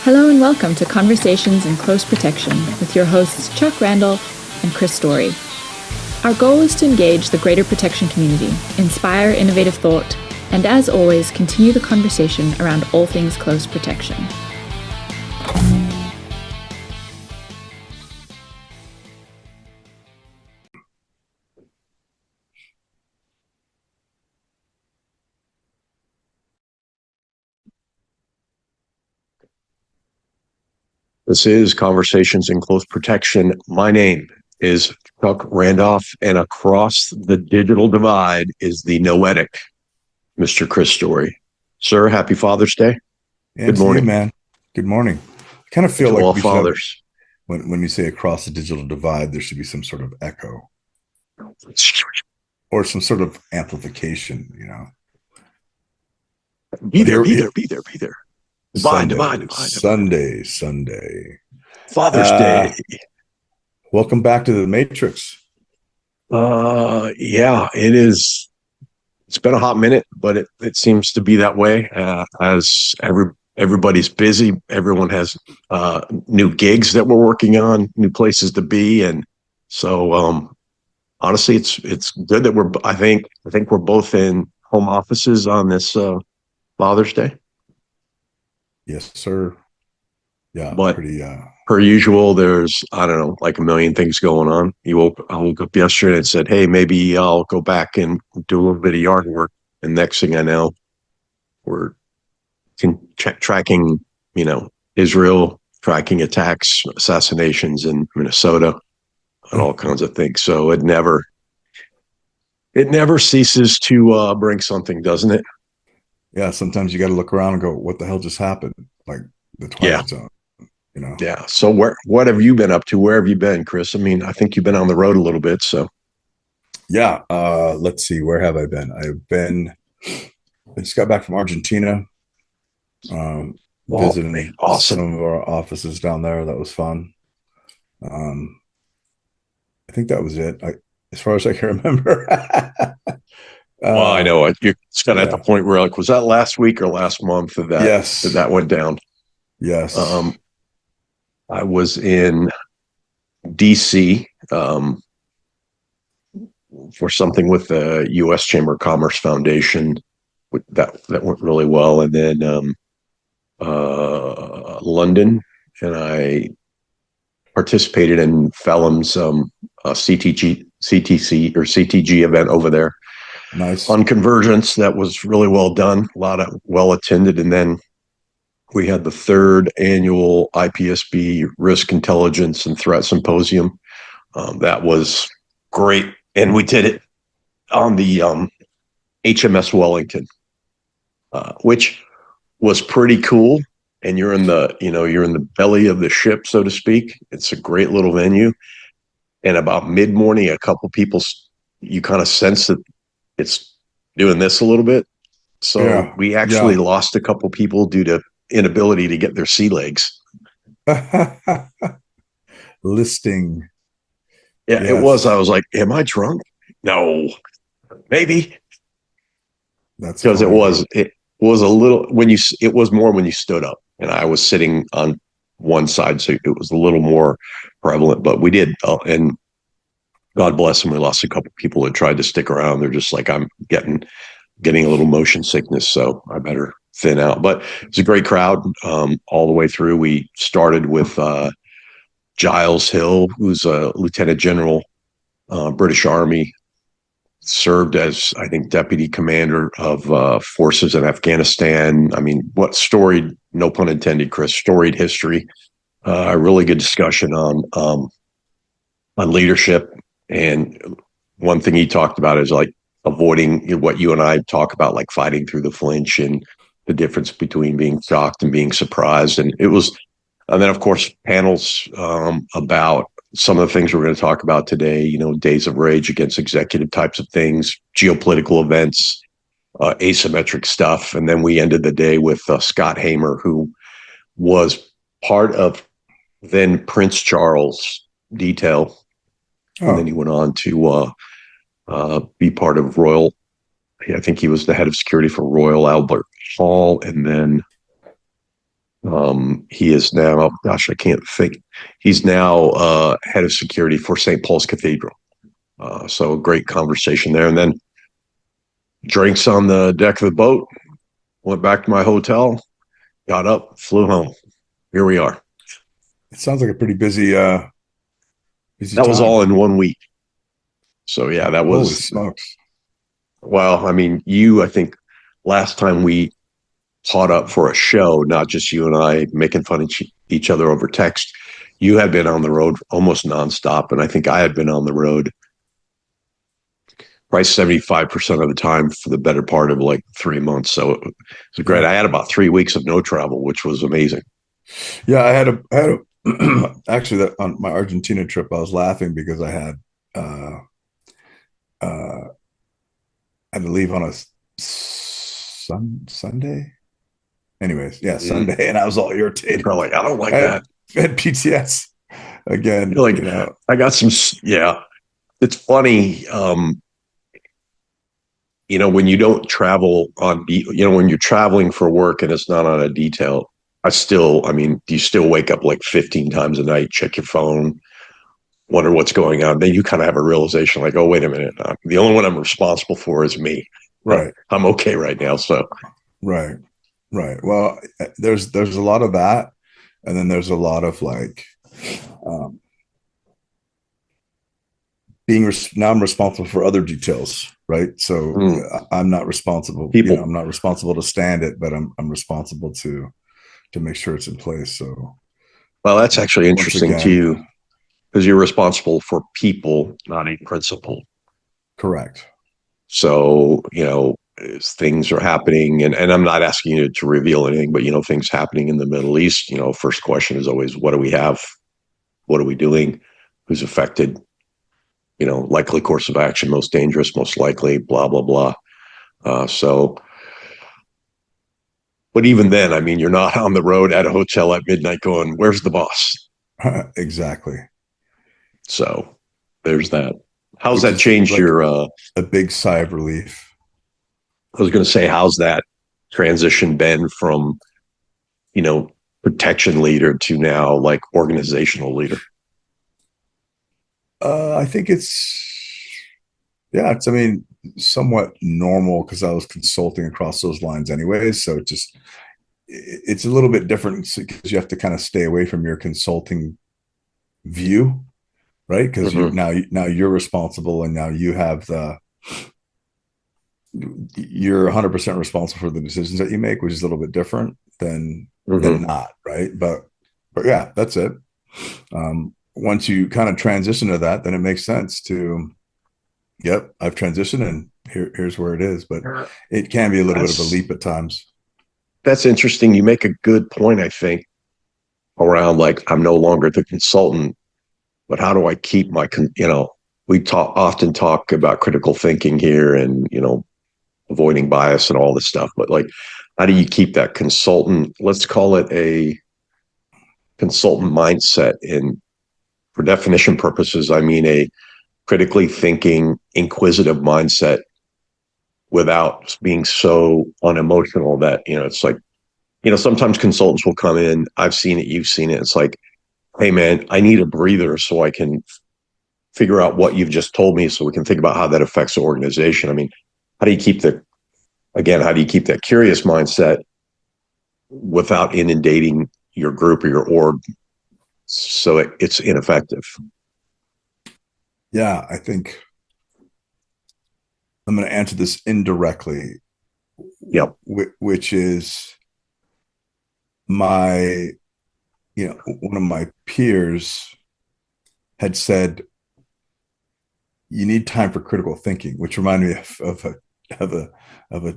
Hello and welcome to Conversations in Close Protection with your hosts Chuck Randall and Chris Story. Our goal is to engage the greater protection community, inspire innovative thought, and as always, continue the conversation around all things close protection. This is Conversations in Close Protection. My name is Chuck Randolph, and across the digital divide is the noetic Mr. Chris Story. Sir, happy Father's Day. Good morning, man. Good morning. I kind of feel to like all we should have, fathers. when you say across the digital divide, there should be some sort of echo or some sort of amplification, you know. Be But there. Sunday. Father's Day. Welcome back to the Matrix. Yeah, it is. It's been a hot minute, but it seems to be that way as everybody's busy. Everyone has new gigs that we're working on, new places to be, and so honestly, it's good that I think we're both in home offices on this Father's Day. Yes, sir. Yeah, but pretty. Per usual, there's, I don't know, like a million things going on. I woke up yesterday and said, hey, maybe I'll go back and do a little bit of yard work. And next thing I know, we're tracking, Israel, tracking attacks, assassinations in Minnesota, and all kinds of things. So it never ceases to bring something, doesn't it? Yeah, sometimes you got to look around and go, what the hell just happened? Like the Twilight Zone. You know? Yeah. So what have you been up to? Where have you been, Chris? I mean, I think you've been on the road a little bit. So yeah. Let's see. Where have I been? I just got back from Argentina. Visiting awesome. some of our offices down there. That was fun. I think that was it. As far as I can remember. Well, I know it. It's kind of at the point where, like, was that last week or last month that went down? Yes. I was in DC for something with the U.S. Chamber of Commerce Foundation that went really well, and then London, and I participated in Phelim's CTG event over there. Nice. On convergence. That was really well done, a lot of well attended, and then we had the third annual IPSB Risk Intelligence and Threat Symposium. That was great, and we did it on the HMS Wellington, which was pretty cool. And you're in the belly of the ship, so to speak. It's a great little venue. And about mid-morning, a couple people, you kind of sense that it's doing this a little bit. So we actually lost a couple people due to inability to get their sea legs. Listing. Yeah, yes. It was. I was like, am I drunk? No, maybe. That's because it was a little it was more when you stood up, and I was sitting on one side, so it was a little more prevalent. But we did, and God bless them, we lost a couple people that tried to stick around. They're just like, I'm getting a little motion sickness, so I better thin out. But it's a great crowd all the way through. We started with Giles Hill, who's a lieutenant general, British Army, served as, I think, deputy commander of forces in Afghanistan. I mean, what storied, no pun intended, Chris, storied history. A really good discussion on leadership. And one thing he talked about is like avoiding what you and I talk about, like fighting through the flinch and the difference between being shocked and being surprised. And then of course panels about some of the things we're going to talk about today, days of rage against executive types of things, geopolitical events, asymmetric stuff. And then we ended the day with Scott Hamer, who was part of then Prince Charles detail. And then he went on to be part of Royal. I think he was the head of security for Royal Albert Hall. And then He is now, gosh, I can't think. He's now head of security for St. Paul's Cathedral. So a great conversation there. And then drinks on the deck of the boat, went back to my hotel, got up, flew home. Here we are. It sounds like a pretty busy busy That was time. all in 1 week. So yeah, that was. Holy smokes. Well, I mean, I think last time we caught up for a show, not just you and I making fun of each other over text, you had been on the road almost nonstop. And I think I had been on the road probably 75% of the time for the better part of like 3 months. So it was great. Yeah. I had about 3 weeks of no travel, which was amazing. Yeah, I had a actually that on my Argentina trip, I was laughing because I uh uh had to leave on a Sunday. Anyways, yeah, Sunday, and I was all irritated. Probably, I don't like I that. had PTS again. You're like, I got some, yeah. It's funny, when you don't travel when you're traveling for work and it's not on a detail, do you still wake up like 15 times a night, check your phone, wonder what's going on? Then you kind of have a realization like, oh, wait a minute. The only one I'm responsible for is me. Right. I'm okay right now. So, right. Well, there's a lot of that. And then there's a lot of like, now I'm responsible for other details, right? So I'm not responsible. People. I'm not responsible to stand it, but I'm responsible to make sure it's in place. So, well, that's actually interesting again, to you because you're responsible for people, not a principle. Correct. So, as things are happening, and I'm not asking you to reveal anything, but things happening in the Middle East, first question is always, what do we have? What are we doing? Who's affected? Likely course of action, most dangerous, most likely, blah, blah, blah. But even then, I mean, you're not on the road at a hotel at midnight going, where's the boss? Exactly. So there's that. How's that changed like your a big sigh of relief? I was going to say, how's that transition been from, protection leader to now like organizational leader? I think I mean, somewhat normal because I was consulting across those lines anyways. So it's a little bit different because you have to kind of stay away from your consulting view, right? Because now you're responsible, and now you're 100% responsible for the decisions that you make, which is a little bit different than not, right? But yeah, that's it. Once you kind of transition to that, then it makes sense to, yep, I've transitioned and here's where it is. But it can be a little bit of a leap at times. That's interesting. You make a good point, I think, around like, I'm no longer the consultant, but how do I keep my, we often talk about critical thinking here and, avoiding bias and all this stuff, but like, how do you keep that consultant, let's call it a consultant mindset? And for definition purposes, I mean a critically thinking, inquisitive mindset without being so unemotional that, it's like, sometimes consultants will come in, I've seen it, you've seen it. It's like, hey man, I need a breather so I can figure out what you've just told me so we can think about how that affects the organization. I mean, how do you keep that curious mindset without inundating your group or your org so it's ineffective? Yeah, I think I'm going to answer this indirectly. Yep. Which is one of my peers had said, you need time for critical thinking, which reminded me of a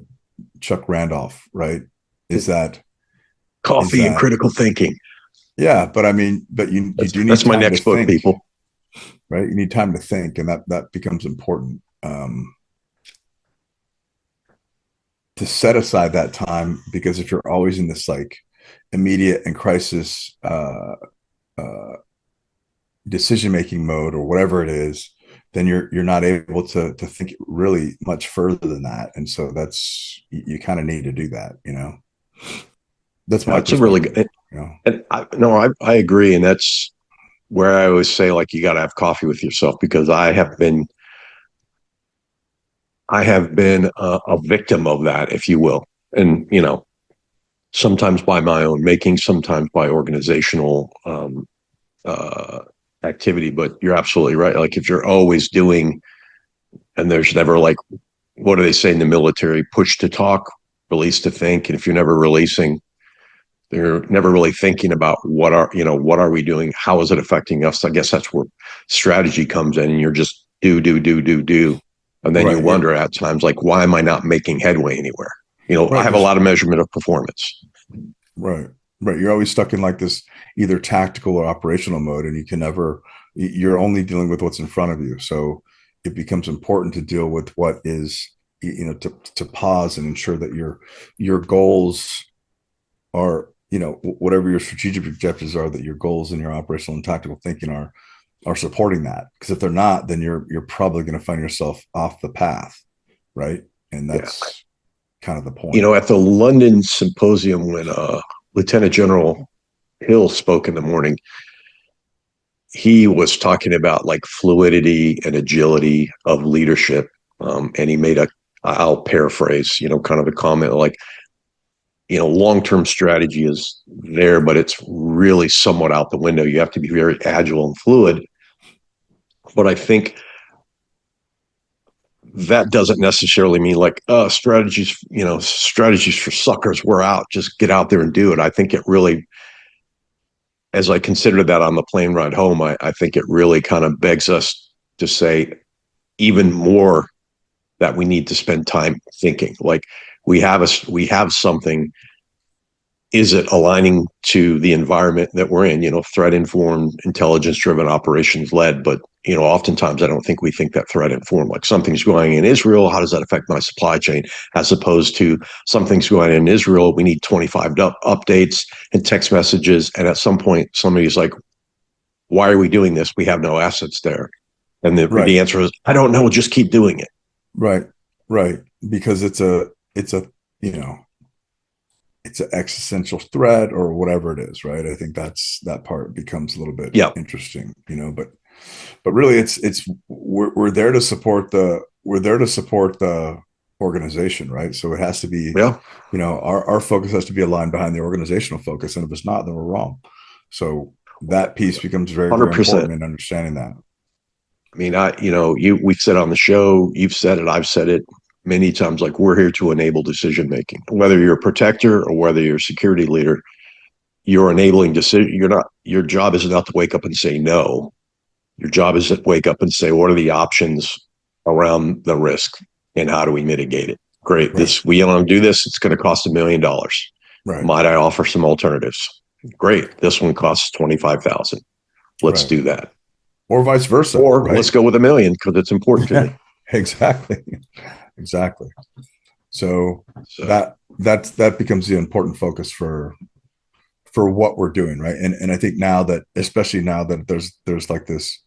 Chuck Randolph, right? Is that coffee and critical thinking? Yeah, but I mean, you do need. That's my next book, people. Right, you need time to think, and that becomes important. To set aside that time, because if you're always in this like immediate and crisis decision making mode or whatever it is, then you're not able to think really much further than that. And so you kind of need to do that. That's my That's a really good. you know. And I agree. And that's where I always say, like, you got to have coffee with yourself, because I have been a victim of that, if you will. And, sometimes by my own making, sometimes by organizational uh, activity. But you're absolutely right. Like, if you're always doing, and there's never, like, what do they say in the military? Push to talk, release to think. And if you're never releasing, they're never really thinking about what are we doing? How is it affecting us? I guess that's where strategy comes in, and you're just do, do, do, do, do. And then you Right. wonder at times, like, why am I not making headway anywhere? I Right. have a lot of measurement of performance. Right. Right. You're always stuck in like this either tactical or operational mode, and you're only dealing with what's in front of you. So it becomes important to deal with what is, to pause and ensure that your goals are, whatever your strategic objectives are, that your goals and your operational and tactical thinking are supporting that. Because if they're not, then you're probably going to find yourself off the path. Right. And Yeah. that's kind of the point. At the London symposium, when Lieutenant General Hill spoke in the morning, he was talking about, like, fluidity and agility of leadership. And he made I'll paraphrase, kind of a comment like, long-term strategy is there, but it's really somewhat out the window. You have to be very agile and fluid. But I think that doesn't necessarily mean, like, strategies for suckers, we're out, just get out there and do it. I think it really, as I considered that on the plane ride home, I think it really kind of begs us to say even more that we need to spend time thinking. Like, we have something. Is it aligning to the environment that we're in? Threat informed, intelligence driven, operations led. But oftentimes I don't think we think that threat informed. Like, something's going in Israel, how does that affect my supply chain? As opposed to, something's going in Israel, we need 25 updates and text messages. And at some point, somebody's like, why are we doing this? We have no assets there. And the Right. answer is, I don't know. Just keep doing it. Right. Right. Because it's a, you know, it's an existential threat or whatever it is. Right. I think that part becomes a little bit interesting, but really we're there to support the organization. Right. So it has to be, our focus has to be aligned behind the organizational focus. And if it's not, then we're wrong. So that piece becomes very, very 100%. important in understanding that. I mean, we've said on the show, you've said it, I've said it many times, like, we're here to enable decision making. Whether you're a protector or whether you're a security leader, you're enabling decision. Your job is not to wake up and say no. Your job is to wake up and say, what are the options around the risk and how do we mitigate it? Great. Right. We want to do this. It's going to cost $1 million. Right. Might I offer some alternatives? Great. This one costs 25,000. Let's do that. Or vice versa. Or let's go with $1 million because it's important to me. Exactly. So that becomes the important focus for what we're doing, right? And I think now that, especially now that there's like this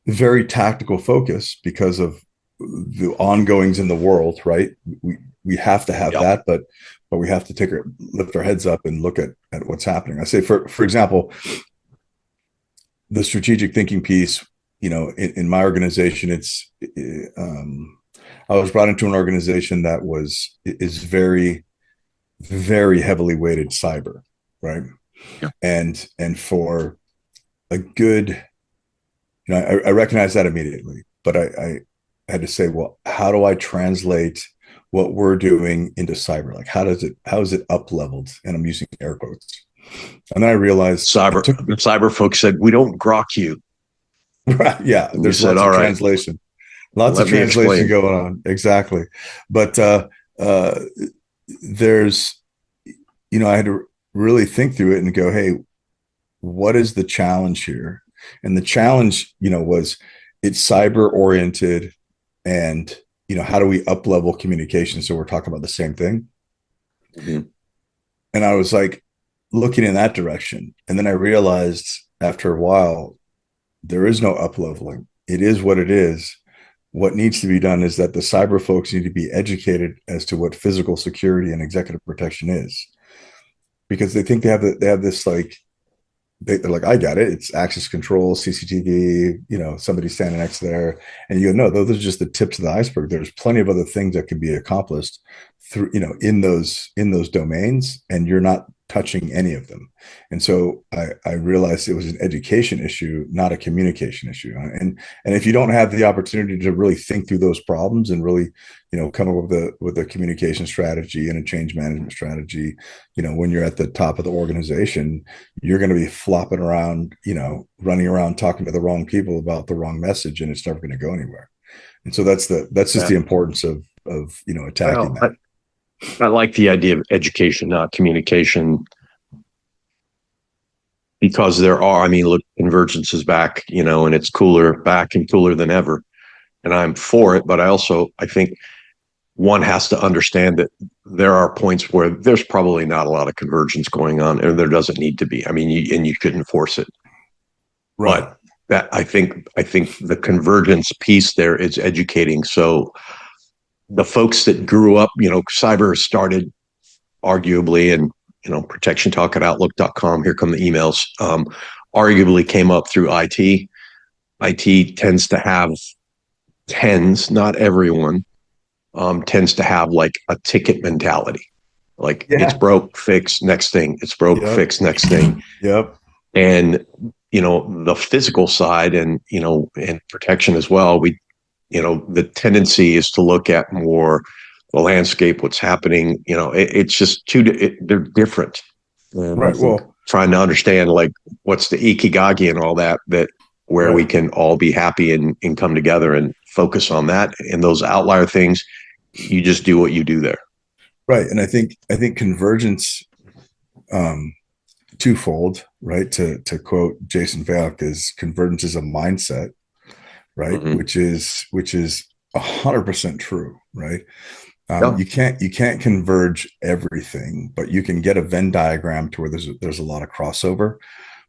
very tactical focus because of the ongoings in the world, right? We have to have that, but we have to lift our heads up and look at what's happening. I say, for example, the strategic thinking piece, in my organization, I was brought into an organization that is very, very heavily weighted cyber, right? Yeah. And for a good, I recognize that immediately, but I had to say, well, how do I translate what we're doing into cyber? Like, how is it up leveled? And I'm using air quotes. And then I realized cyber folks said, we don't grok you. Right. Yeah. There's lots of translation. Lots of translation going on. Exactly. But there's, I had to really think through it and go, hey, what is the challenge here? And the challenge, was it's cyber oriented and, how do we up level communication? So we're talking about the same thing. Mm-hmm. And I was like looking in that direction. And then I realized after a while, there is no up leveling. It is what it is. What needs to be done is that the cyber folks need to be educated as to what physical security and executive protection is. because they think they have this like, they're like, I got it. It's access control, CCTV, somebody standing next to there. And you go, no, those are just the tips of the iceberg. There's plenty of other things that can be accomplished through, in those domains, and you're not touching any of them. And so I realized it was an education issue, not a communication issue. And if you don't have the opportunity to really think through those problems and really, come up with a communication strategy and a change management strategy, when you're at the top of the organization, you're going to be flopping around, running around talking to the wrong people about the wrong message, and it's never going to go anywhere. And so that's just the importance of attacking that. I like the idea of education, not communication, because look, convergence is back, and it's back and cooler than ever. And I'm for it, but I think one has to understand that there are points where there's probably not a lot of convergence going on, and there doesn't need to be. You couldn't force it. Right. But that I think the convergence piece there is educating. So the folks that grew up, cyber started arguably, and protection talk at outlook.com, here come the emails, arguably came up through IT. IT tends to have not everyone, tends to have like a ticket mentality. Like, it's broke, fix, next thing. It's broke, fix, next thing. Yep. And, the physical side and protection as well, the tendency is to look at more the landscape, what's happening. It's just they're different. And right. Well, trying to understand like what's the ikigagi and all that where we can all be happy and come together and focus on that. And those outlier things, you just do what you do there. Right. And I think convergence, twofold, right? To quote Jason Valk, is convergence is a mindset, right? Mm-hmm. Which is 100% true, right? You can't converge everything, but you can get a Venn diagram to where there's a lot of crossover.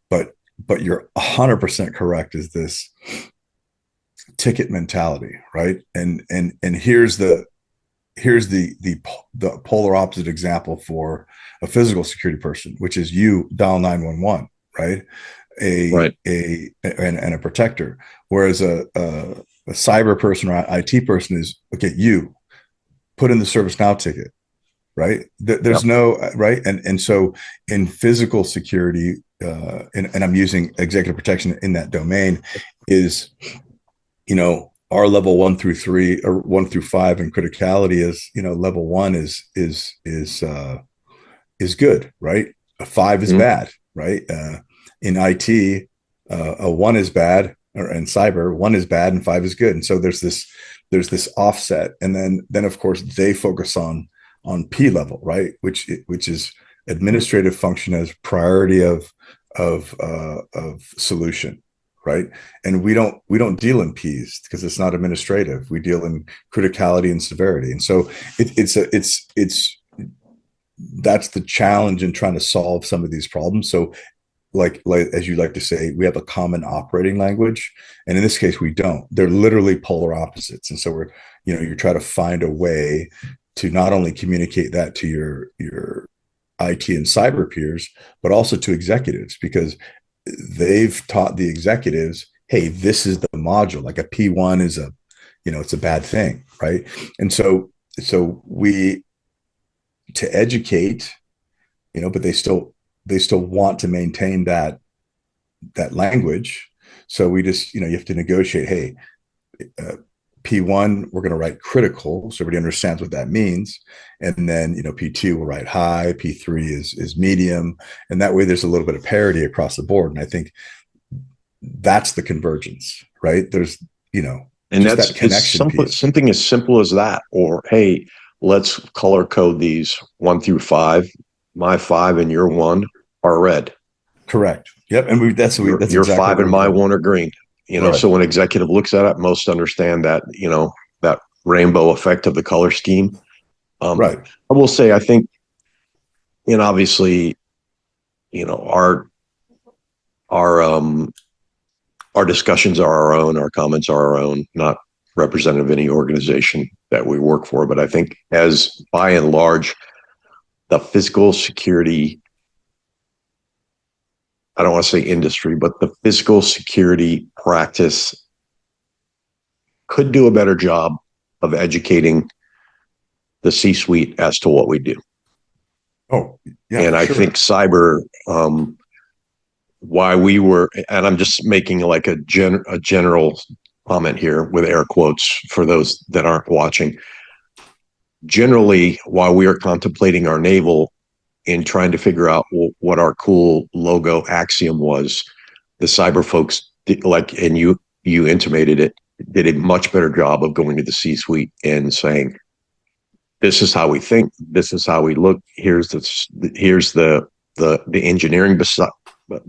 But you're 100% correct, is this ticket mentality, right? And here's the polar opposite example for a physical security person, which is you dial 911, right? And a protector. Whereas a cyber person or IT person is, okay, you put in the ServiceNow ticket, right? There's no, right? And so in physical security, and I'm using executive protection in that domain, is, our level 1 through 3 or 1 through 5 in criticality is, level 1 is good, right? A 5 is bad, right? In IT, a 1 is bad, or in cyber, 1 is bad and 5 is good. And so there's this offset. And then of course they focus on P level, right? Which is administrative function as priority of solution, right? And we don't deal in P's because it's not administrative. We deal in criticality and severity. And so it's that's the challenge in trying to solve some of these problems. So like as you like to say, we have a common operating language, and in this case we don't. They're literally polar opposites. And so you try to find a way to not only communicate that to your IT and cyber peers, but also to executives, because they've taught the executives, hey, this is the module. Like a P1 is it's a bad thing, right? And so we, to educate, but they still want to maintain that language. So we just, you have to negotiate, hey, P1, we're going to write critical, so everybody understands what that means. And then, P2 will write high, P3 is medium. And that way there's a little bit of parity across the board. And I think that's the convergence, right? There's, and that's that connection piece. Something as simple as that, or, hey, let's color code these 1 through 5. My 5 and your 1 are red. Correct. Yep. And your exactly 5 and my 1 are green. Right. So when an executive looks at it, most understand that, that rainbow effect of the color scheme. Right. I will say, I think, obviously, our discussions are our own, our comments are our own, not representative of any organization that we work for. But I think, as by and large, the physical security I don't want to say industry, but the physical security practice could do a better job of educating the C-suite as to what we do. Oh, yeah, and for I sure. think cyber, why we were, and I'm just making like a general comment here with air quotes for those that aren't watching. Generally, while we are contemplating our naval and trying to figure out what our cool logo axiom was, the cyber folks did, like, and you intimated it, did a much better job of going to the C-suite and saying, this is how we think, this is how we look, here's the engineering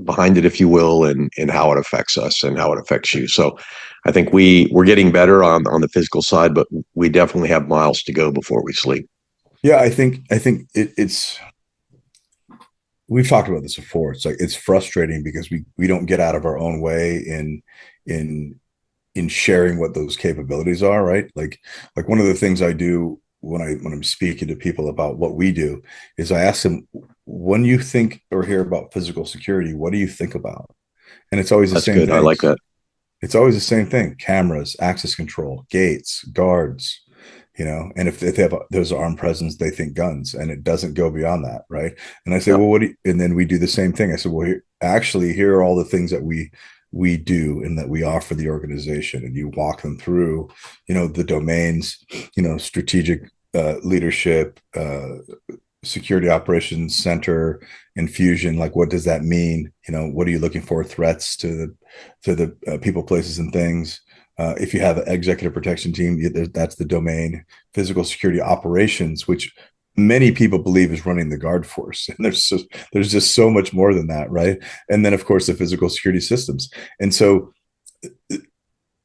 behind it, if you will, and how it affects us and how it affects you. So I think we're getting better on the physical side, but we definitely have miles to go before we sleep. Yeah, I think it's, we've talked about this before. It's like, it's frustrating because we don't get out of our own way in sharing what those capabilities are, right? Like one of the things I do when I'm speaking to people about what we do is I ask them, when you think or hear about physical security, what do you think about? And it's always the That's same good. I like things. that. It's always the same thing: cameras, access control, gates, guards, and if they have there's armed presence, they think guns, and it doesn't go beyond that, right? And I say, Yeah. well, what do you, and then we do the same thing. I said, well, here are all the things that we do and that we offer the organization, and you walk them through, the domains, strategic leadership, security operations center, infusion. Like, what does that mean? What are you looking for? Threats to the people, places, and things. If you have an executive protection team, that's the domain. Physical security operations, which many people believe is running the guard force, and there's just so much more than that, right? And then, of course, the physical security systems. And so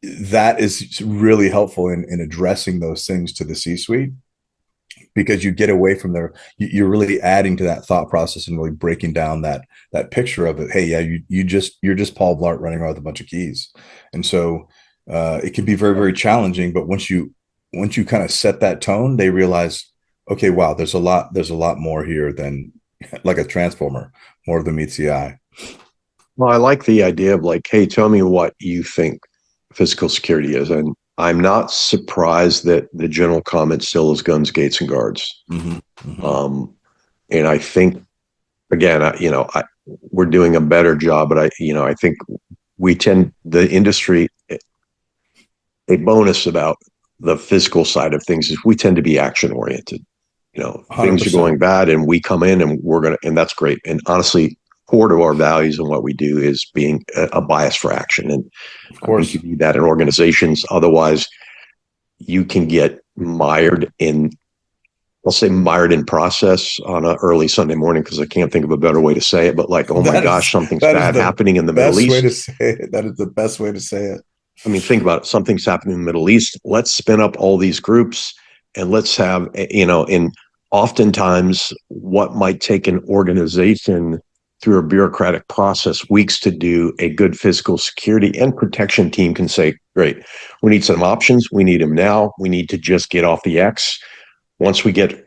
that is really helpful in addressing those things to the C-suite, because you get away from there. You're really adding to that thought process and really breaking down that picture of it. Hey, yeah, you're just Paul Blart running around with a bunch of keys. And so it can be very, very challenging, but once you kind of set that tone, they realize, okay, wow, there's a lot more here than like a transformer, more than meets the eye. Well, I like the idea of like, hey, tell me what you think physical security is. And I'm not surprised that the general comment still is guns, gates, and guards. Mm-hmm. Mm-hmm. And I think, again, we're doing a better job, but I think the industry, a bonus about the physical side of things is we tend to be action oriented. Things are 100%. going bad and we come in and and that's great. And honestly, core to our values and what we do is being a bias for action. And Of I think course. you need that in organizations. Otherwise, you can get mired in process on an early Sunday morning, because I can't think of a better way to say it. But like, oh my That gosh, is something's that is bad the happening in the Middle best way to East. say it. That is the best way to say it. I mean, think about it. Something's happening in the Middle East. Let's spin up all these groups and let's have, and oftentimes what might take an organization through a bureaucratic process weeks to do, a good physical security and protection team can say, great, we need some options. We need them now. We need to just get off the X. Once we get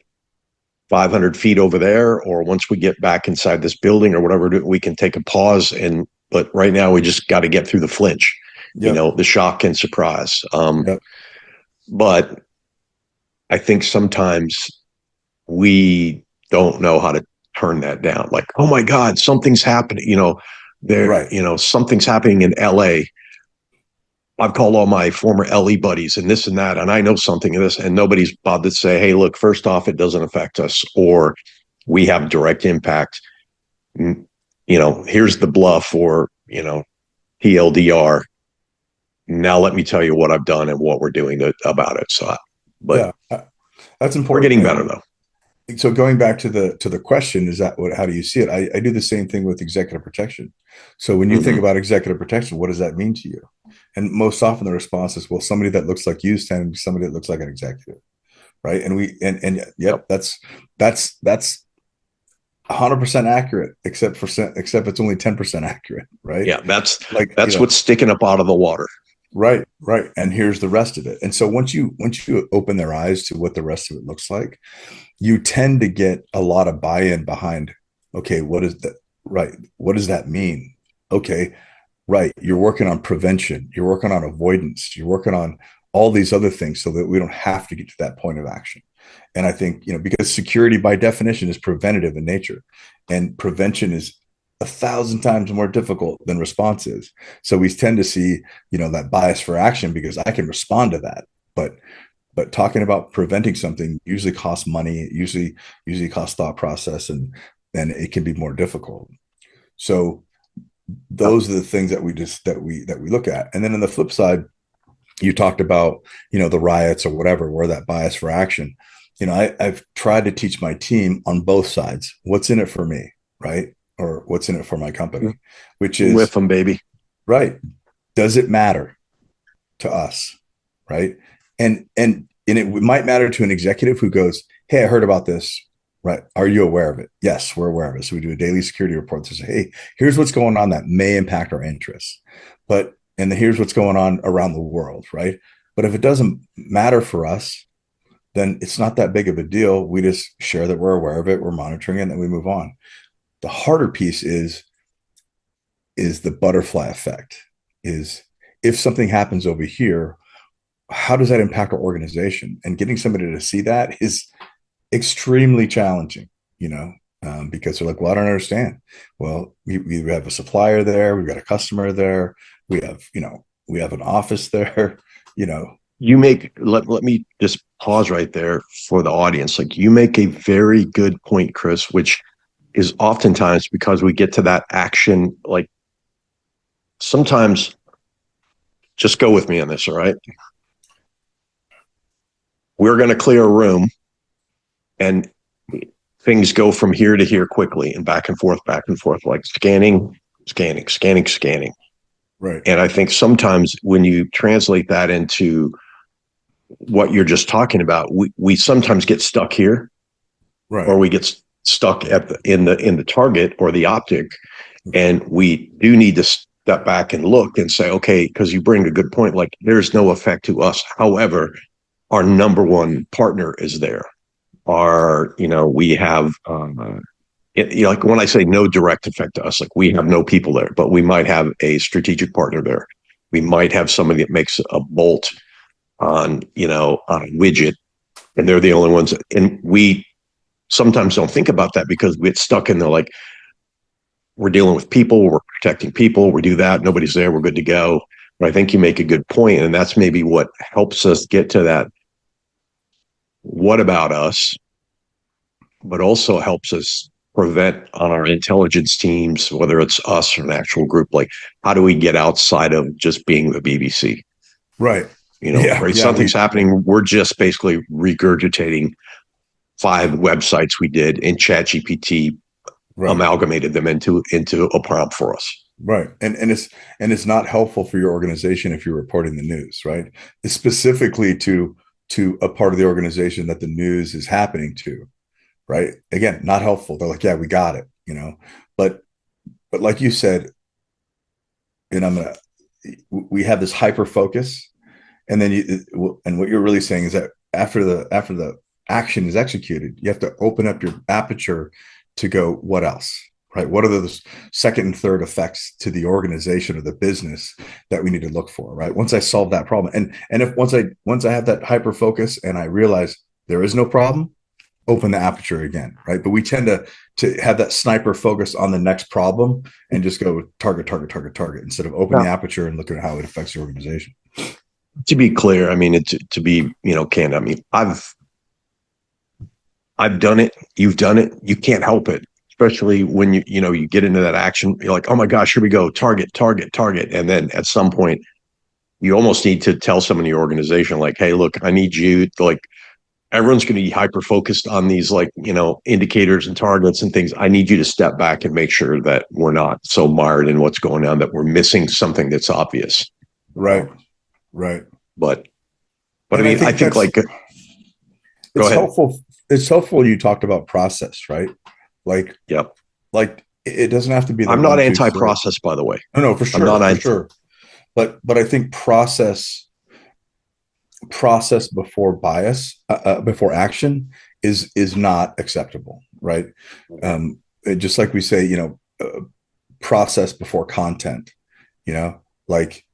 500 feet over there, or once we get back inside this building or whatever, we can take a pause. But right now we just got to get through the flinch, Yep. the shock and surprise. Yep. But I think sometimes we don't know how to turn that down. Like, oh my God, something's happening. Right. Something's happening in LA. I've called all my former LE buddies and this and that, and I know something of this, and nobody's bothered to say, hey, look, first off, it doesn't affect us, or we have direct impact. Here's the bluff, or, TLDR. Now let me tell you what I've done and what we're doing about it. But Yeah. That's we're important. getting better, though. So going back to the question, is that how do you see it? I do the same thing with executive protection. So when you think about executive protection, what does that mean to you? And most often the response is, well, somebody that looks like you is tending to be somebody that looks like an executive, right? And yep, that's 100% accurate, except it's only 10% accurate, right? Yeah, that's Like, what's sticking up out of the water. Right, right. And here's the rest of it. And so once you open their eyes to what the rest of it looks like, you tend to get a lot of buy-in behind, okay, what is Right. What does that mean? Okay. Right. You're working on prevention. You're working on avoidance. You're working on all these other things so that we don't have to get to that point of action. And I think, because security by definition is preventative in nature, and prevention is 1,000 times more difficult than response is. So we tend to see, that bias for action because I can respond to that. But talking about preventing something usually costs money, usually costs thought process, and it can be more difficult. So those are the things that we look at. And then on the flip side, you talked about, the riots or whatever, where that bias for action. I've tried to teach my team on both sides what's in it for me, right? Or what's in it for my company, which is with them, baby. Right. Does it matter to us? Right. And it might matter to an executive who goes, hey, I heard about this. Right. Are you aware of it? Yes, we're aware of it. So we do a daily security report to say, hey, here's what's going on that may impact our interests. And here's what's going on around the world. Right. But if it doesn't matter for us, then it's not that big of a deal. We just share that we're aware of it, we're monitoring it, and then we move on. The harder piece is the butterfly effect. Is if something happens over here, how does that impact our organization? And getting somebody to see that is extremely challenging, because they're like, well, I don't understand. Well, we have a supplier there, we've got a customer there, we have an office there, You let me just pause right there for the audience. Like, you make a very good point, Chris, which is oftentimes because we get to that action. Like, sometimes, just go with me on this, all right? We're going to clear a room, and things go from here to here quickly and back and forth, like scanning. Right. And I think sometimes when you translate that into what you're just talking about, we sometimes get stuck here, Right. or we get stuck in the target or the optic, and we do need to step back and look and say, okay, because you bring a good point, like, there's no effect to us. However, our number one partner is there. We have, like, when I say no direct effect to us, like, we have no people there, but we might have a strategic partner there. We might have somebody that makes a bolt on a widget, and they're the only ones. And we sometimes don't think about that because we get stuck in the, like, we're dealing with people, we're protecting people, we do that, nobody's there, we're good to go. But I think you make a good point, and that's maybe what helps us get to that what about us, but also helps us prevent on our intelligence teams, whether it's us or an actual group, like, how do we get outside of just being the BBC? Right. Right? Something's happening. We're just basically regurgitating 5 websites we did, and ChatGPT amalgamated them into a prompt for us. Right. And it's not helpful for your organization if you're reporting the news, right? It's specifically to a part of the organization that the news is happening to, right? Again, not helpful. They're like, yeah, we got it, but like you said, and we have this hyper focus, and then and what you're really saying is that after the action is executed, you have to open up your aperture to go, what else, right? What are the second and third effects to the organization or the business that we need to look for, right? Once I solve that problem, and if once I have that hyper focus and I realize there is no problem, open the aperture again, right? But we tend to have that sniper focus on the next problem and just go target instead of open the aperture and looking at how it affects the organization. To be clear, I mean, to be candid, I mean, I've done it. You've done it. You can't help it, especially when you get into that action. You're like, oh my gosh, here we go, target, and then at some point, you almost need to tell someone in your organization, like, hey, look, I need you to, like, everyone's going to be hyper focused on these, like, indicators and targets and things. I need you to step back and make sure that we're not so mired in what's going on that we're missing something that's obvious. Right. Right. But I mean, I think like, it's helpful. It's helpful. You talked about process, right? Like, yep. Like, it doesn't have to be. I'm not anti-process, by the way. No, for sure. I'm not sure. But I think process before bias, before action is not acceptable, right? Just like we say, process before content, like,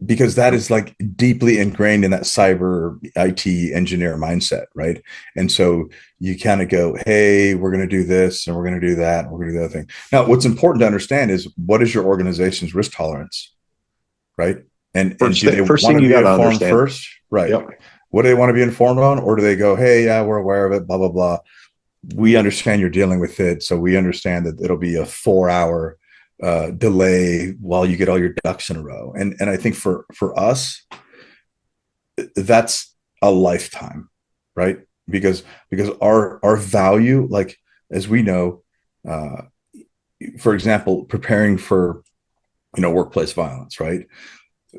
because that is like deeply ingrained in that cyber IT engineer mindset, right? And so you kind of go, hey, we're going to do this and we're going to do that and we're going to do the other thing. Now, what's important to understand is, what is your organization's risk tolerance, right? And do they First want thing to you be got to informed understand. first? Right. Yep. What do they want to be informed on? Or do they go, hey, yeah, we're aware of it, blah, blah, blah. We understand you're dealing with it. So we understand that it'll be a 4-hour delay while you get all your ducks in a row. And I think for us, that's a lifetime, right? Because our value, like, as we know, for example, preparing for workplace violence, right?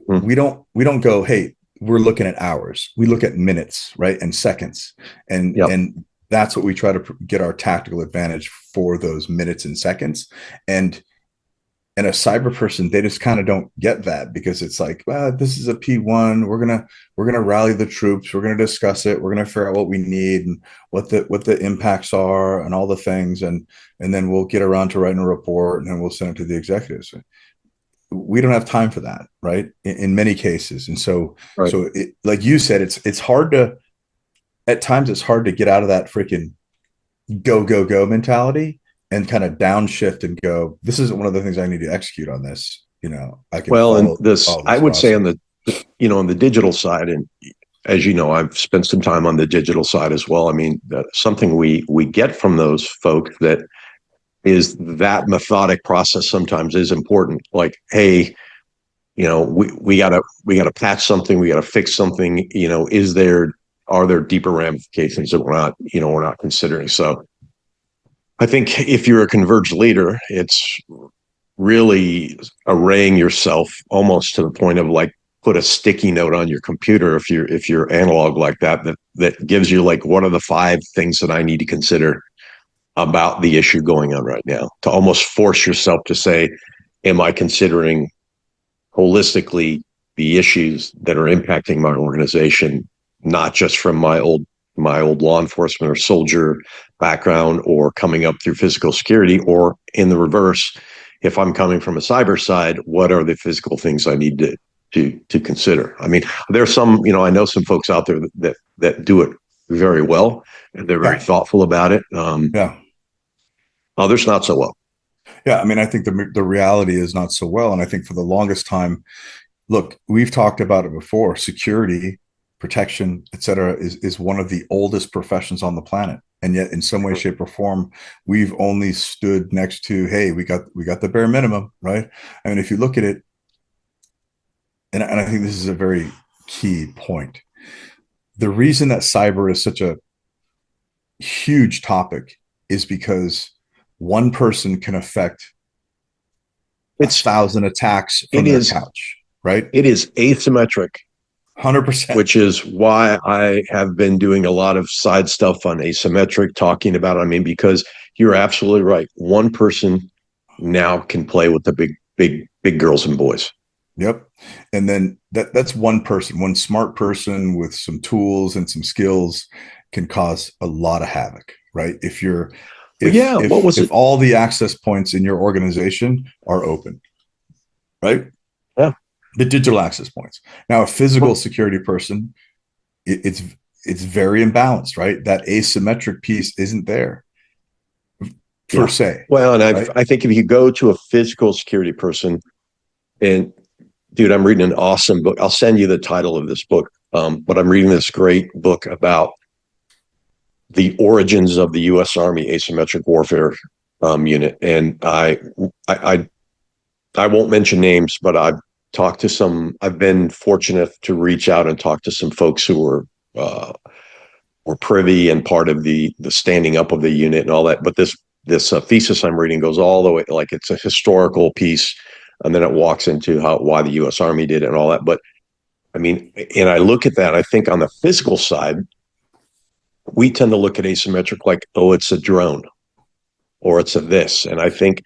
Mm. We don't go, hey, we're looking at hours. We look at minutes, right, and seconds, and Yep. and that's what we try to get our tactical advantage for, those minutes and seconds. And a cyber person, they just kind of don't get that, because it's like, well, this is a P1. We're gonna rally the troops. We're gonna discuss it. We're gonna figure out what we need and what the impacts are and all the things, and then we'll get around to writing a report, and then we'll send it to the executives. We don't have time for that, right? In many cases. And so, Right. like you said, it's hard to, at times it's hard to get out of that freaking go mentality and kind of downshift and go, this isn't one of the things I need to execute on this. I can And this, I would say, process. on the digital side, and as you know, I've spent some time on the digital side as well. I mean, something we get from those folk that is that methodic process sometimes is important. Like, hey, we gotta patch something, we gotta fix something. Are there deeper ramifications that we're not considering? So I think if you're a converged leader, it's really arraying yourself almost to the point of, like, put a sticky note on your computer if you're analog like that gives you, like, what are the 5 things that I need to consider about the issue going on right now, to almost force yourself to say, am I considering holistically the issues that are impacting my organization, not just from my old law enforcement or soldier background, or coming up through physical security, or in the reverse, if I'm coming from a cyber side, what are the physical things I need to consider? I mean, there's some, I know some folks out there that do it very well, and they're very thoughtful about it. Yeah. Others not so well. Yeah. I mean, I think the reality is not so well. And I think for the longest time, look, we've talked about it before, security, protection, et cetera, is one of the oldest professions on the planet. And yet in some way, shape, or form, we've only stood next to, hey, we got the bare minimum, right? I mean, if you look at it, and I think this is a very key point, the reason that cyber is such a huge topic is because one person can affect 1,000 attacks from their couch, right? It is asymmetric. 100%. Which is why I have been doing a lot of side stuff on asymmetric, talking about, I mean, because you're absolutely right. One person now can play with the big girls and boys. Yep. And then that's one person, one smart person with some tools and some skills can cause a lot of havoc, right? If all the access points in your organization are open, right? Yeah. The digital access points. Now, a physical security person, it's very imbalanced, right? That asymmetric piece isn't there per se. Well, and I think if you go to a physical security person, and dude, I'm reading an awesome book. I'll send you the title of this book. But I'm reading this great book about the origins of the U.S. Army asymmetric warfare unit, and I won't mention names, but I've been fortunate to reach out and talk to some folks who were privy and part of the standing up of the unit and all that. But this thesis I'm reading goes all the way, like, it's a historical piece, and then it walks into why the U.S. Army did it and all that. But I mean, and I look at that, I think on the physical side, we tend to look at asymmetric like, oh, it's a drone or it's a this. And I think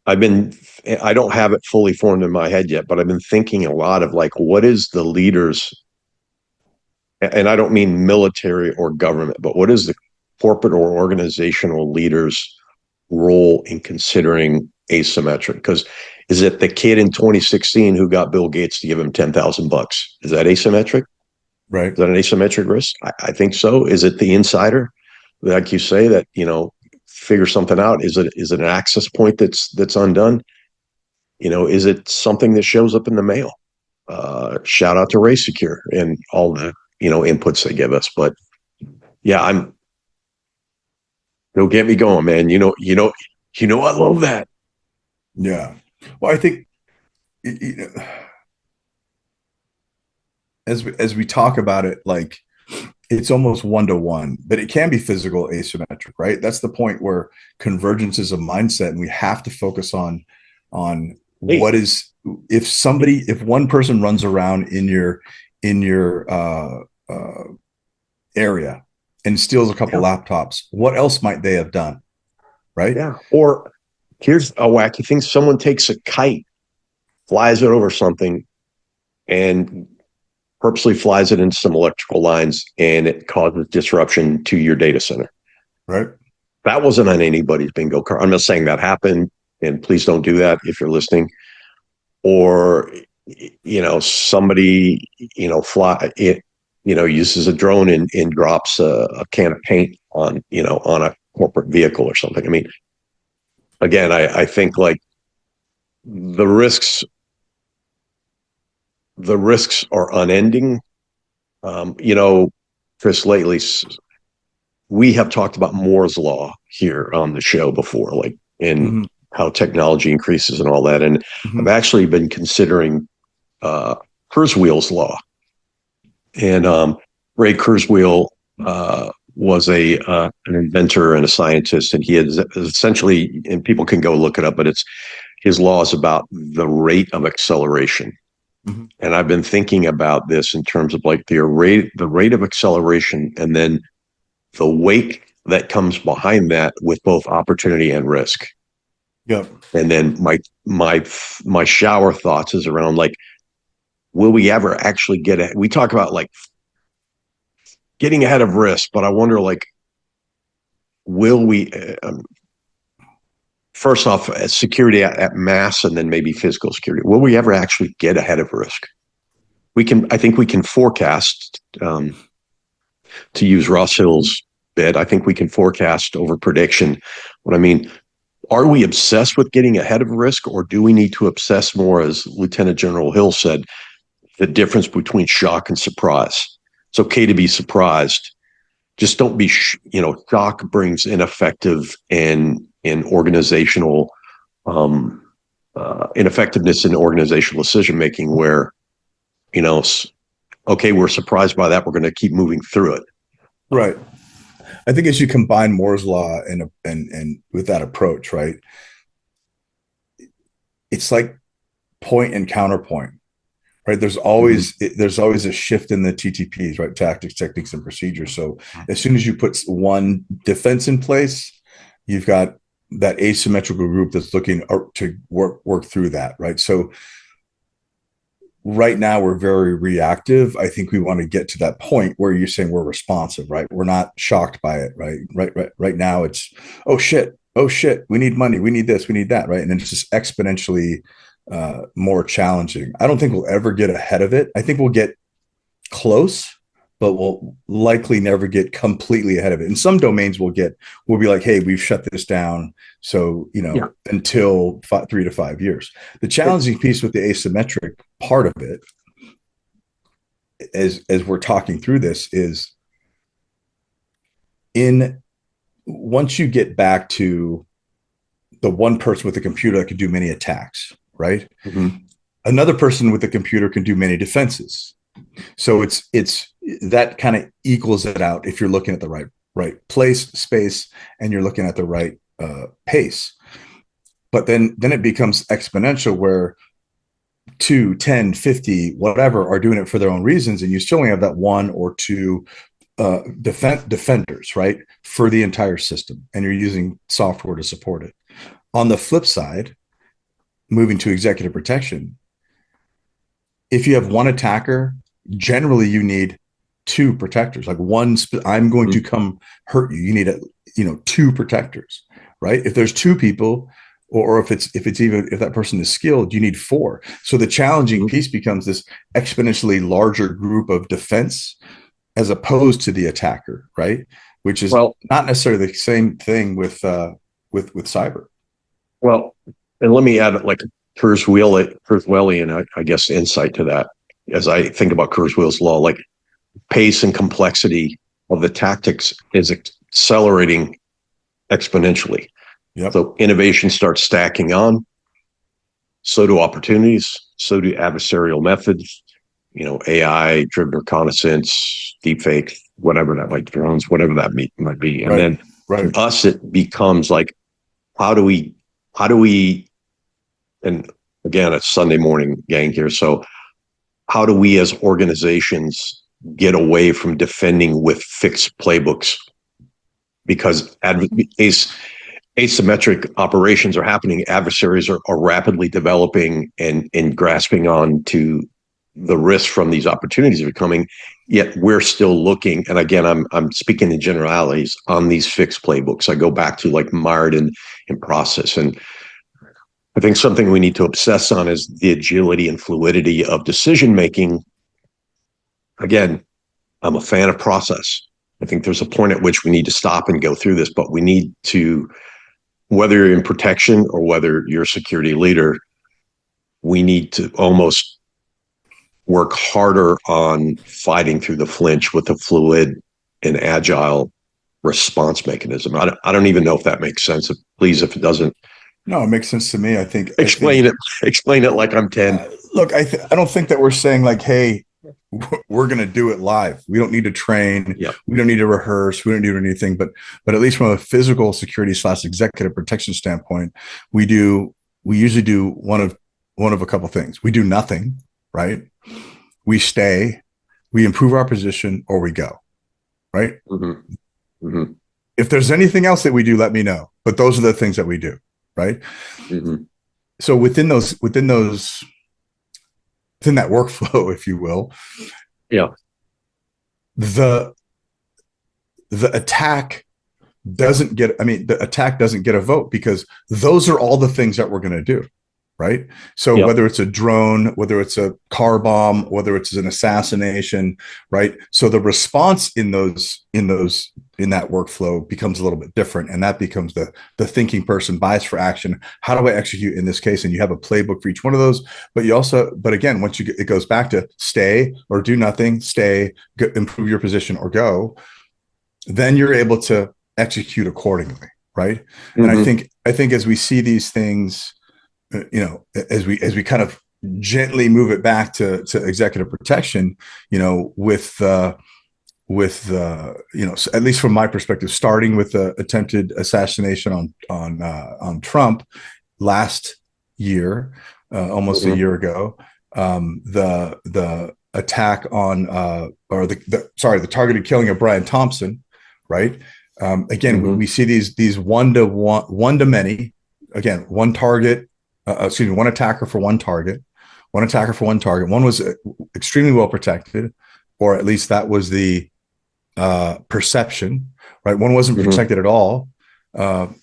I don't have it fully formed in my head yet, but I've been thinking a lot of, like, what is the leaders, and I don't mean military or government, but what is the corporate or organizational leaders role in considering asymmetric? Because is it the kid in 2016 who got Bill Gates to give him $10,000? Is that asymmetric? Right. Is that an asymmetric risk? I think so. Is it the insider, like you say, that figure something out? Is it an access point that's undone? Is it something that shows up in the mail? Shout out to Ray Secure and all the inputs they give us. But yeah, don't get me going, man. I love that. Yeah. Well, I think as we talk about it, like it's almost 1-to-1, but it can be physical asymmetric, right? That's the point where convergence is a mindset, and we have to focus on what is, if one person runs around in your area and steals a couple laptops, what else might they have done? Right. Yeah. Or here's a wacky thing. Someone takes a kite, flies it over something, and purposely flies it into some electrical lines, and it causes disruption to your data center. Right. That wasn't on anybody's bingo card. I'm not saying that happened, and please don't do that if you're listening. Or, somebody, uses a drone and drops a can of paint on a corporate vehicle or something. I mean, again, I think like the risks are unending. Chris, lately we have talked about Moore's law here on the show before, like in how technology increases and all that. And I've actually been considering Kurzweil's law. And Ray Kurzweil was an inventor and a scientist, and he had essentially, and people can go look it up, but it's his law is about the rate of acceleration. And I've been thinking about this in terms of like the rate of acceleration, and then the weight that comes behind that with both opportunity and risk. Yep. And then my shower thoughts is around like, will we ever actually we talk about like getting ahead of risk, but I wonder like, will we, first off, security at mass, and then maybe physical security, will we ever actually get ahead of risk? I think we can forecast, to use Ross Hill's bit, I think we can forecast over prediction. What I mean, are we obsessed with getting ahead of risk, or do we need to obsess more, as Lieutenant General Hill said, the difference between shock and surprise? It's okay to be surprised. Just don't be, shock brings ineffective and organizational ineffectiveness in organizational decision making, where, okay, we're surprised by that, we're going to keep moving through it. Right. I think as you combine Moore's law and with that approach, right, it's like point and counterpoint, right? There's always a shift in the TTPs, right? Tactics, techniques, and procedures. So as soon as you put one defense in place, you've got that asymmetrical group that's looking to work through that, right? So right now we're very reactive. I think we want to get to that point where you're saying we're responsive, right? We're not shocked by it, right? Right now it's, oh shit, we need money, we need this, we need that, right? And then it's just exponentially more challenging. I don't think we'll ever get ahead of it. I think we'll get close, but we'll likely never get completely ahead of it. In some domains we'll be like, hey, we've shut this down, so until 3 to 5 years. The challenging piece with the asymmetric part of it, as we're talking through this, is once you get back to the one person with a computer that can do many attacks, right? Another person with a computer can do many defenses. So it's that kind of equals it out if you're looking at the right place, space, and you're looking at the right pace. But then it becomes exponential, where 2, 10, 50, whatever are doing it for their own reasons, and you still only have that 1 or 2 defenders, right, for the entire system, and you're using software to support it. On the flip side, moving to executive protection, if you have one attacker, generally you need 2 protectors. Like I'm going to come hurt you. You need 2 protectors, right? If there's 2 people, or if that person is skilled, you need 4. So the challenging piece becomes this exponentially larger group of defense as opposed to the attacker, right? Which is not necessarily the same thing with cyber. Well, and let me add like Kurzweilian, I guess, insight to that. As I think about Kurzweil's law, like pace and complexity of the tactics is accelerating exponentially. Yep. So innovation starts stacking on. So do opportunities. So do adversarial methods. AI-driven reconnaissance, deepfake, whatever that, like drones, whatever that might be. And then for us, it becomes like, how do we, and again, it's Sunday morning gang here. So how do we as organizations get away from defending with fixed playbooks? Because asymmetric operations are happening. Adversaries are rapidly developing and grasping on to the risks from these opportunities that are coming. Yet we're still looking. And again, I'm speaking in generalities on these fixed playbooks. I go back to like mired in process. And I think something we need to obsess on is the agility and fluidity of decision making. Again, I'm a fan of process. I think there's a point at which we need to stop and go through this, but we need to, whether you're in protection or whether you're a security leader, we need to almost work harder on fighting through the flinch with a fluid and agile response mechanism. I don't even know if that makes sense. Please, if it doesn't. No, it makes sense to me. Explain it like I'm 10. Look, I don't think that we're saying like, hey, we're going to do it live. We don't need to train. Yep. We don't need to rehearse. We don't need to do anything. But at least from a physical security / executive protection standpoint, we usually do one of a couple things. We do nothing, right? We stay, we improve our position, or we go, right? Mm-hmm. Mm-hmm. If there's anything else that we do, let me know. But those are the things that we do, right? Mm-hmm. So within that workflow, if you will, the attack doesn't get a vote, because those are all the things that we're going to do, right? So whether it's a drone, whether it's a car bomb, whether it's an assassination, right? So the response in that workflow becomes a little bit different, and that becomes the thinking person bias for action. How do I execute in this case? And you have a playbook for each one of those. But again, once it goes back to stay or do nothing, improve your position or go, then you're able to execute accordingly, right? Mm-hmm. And I think as we see these things, as we kind of gently move it back to executive protection, with at least from my perspective, starting with the attempted assassination on Trump last year, almost a year ago, the attack on the targeted killing of Brian Thompson, right? Again, we see these one to many. Again, one attacker for one target. One was extremely well protected, or at least that was the perception, right? One wasn't protected at all, or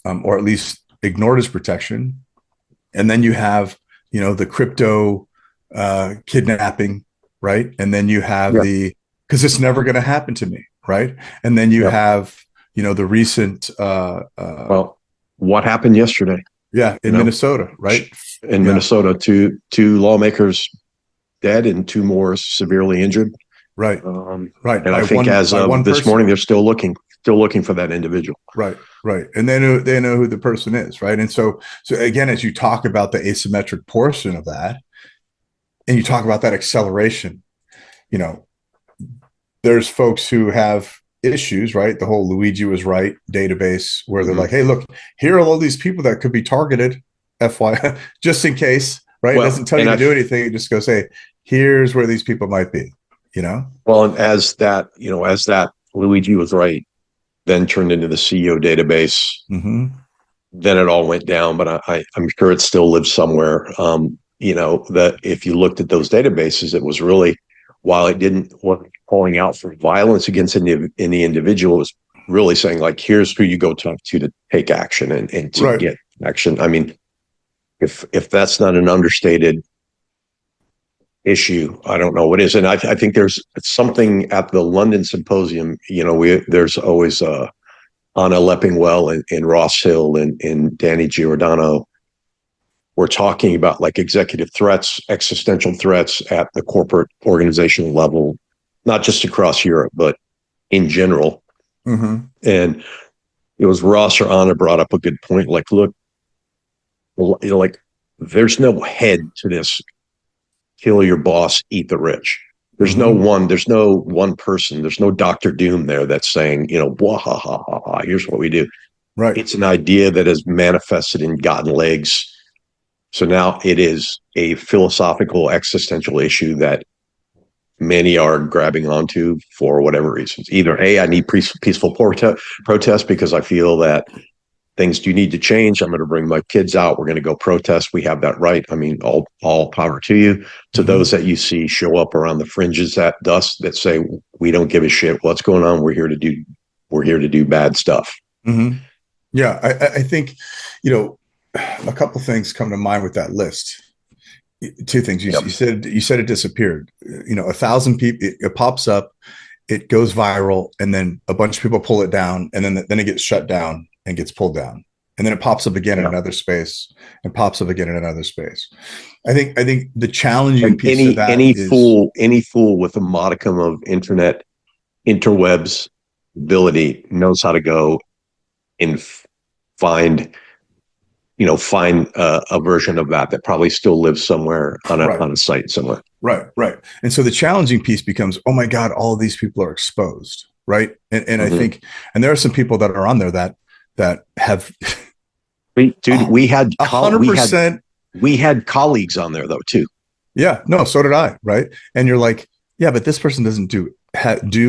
at least ignored his protection. And then you have, the crypto kidnapping, right? And then you have because it's never going to happen to me, right? And then you have, the recent. What happened yesterday? Yeah, in Minnesota, right? In Minnesota, two lawmakers dead and 2 more severely injured. Right, right. And I think as of this morning, they're still looking for that individual. Right. And they know who the person is, right? And so again, as you talk about the asymmetric portion of that, and you talk about that acceleration, there's folks who have issues, right? The whole Luigi was right database, where they're like, hey, look, here are all these people that could be targeted, FYI, just in case, right? It doesn't tell you to do anything. It just goes, hey, here's where these people might be, Well, and as that Luigi was right, then turned into the CEO database, then it all went down, but I'm sure it still lives somewhere. That if you looked at those databases, it was really, while it wasn't calling out for violence against any individual, it was really saying like, here's who you go talk to take action and to get action. I mean, if that's not an understated issue, I don't know what is. And I think there's something at the London Symposium, there's always Anna Leppingwell and Ross Hill and Danny Giordano. We're talking about like executive threats, existential threats at the corporate organizational level, not just across Europe, but in general. Mm-hmm. And it was Ross or Anna brought up a good point. Like, look, like there's no head to this. Kill your boss, eat the rich. There's no one person. There's no Dr. Doom there that's saying, wah, ha, ha, ha, ha, here's what we do. Right. It's an idea that has manifested and gotten legs. So now it is a philosophical existential issue that many are grabbing onto for whatever reasons. Either I need peaceful protest because I feel that things do need to change. I'm going to bring my kids out. We're going to go protest. We have that right. I mean, all power to you. To those that you see show up around the fringes at dusk that say, we don't give a shit what's going on. We're here to do bad stuff. Mm-hmm. Yeah. I think, a couple things come to mind with that list. Two things. You said it disappeared. 1,000 people, it pops up, it goes viral, and then a bunch of people pull it down, and then it gets shut down and gets pulled down, and then it pops up again in another space and pops up again in another space. I think the challenging piece of that any fool with a modicum of interwebs ability knows how to go and find a version of that probably still lives somewhere on a site somewhere. Right. And so the challenging piece becomes, oh my God, all of these people are exposed. Right. And I think, and there are some people that are on there that have, dude, we had 100%. We had colleagues on there though too. Yeah, no, so did I. Right. And you're like, yeah, but this person doesn't do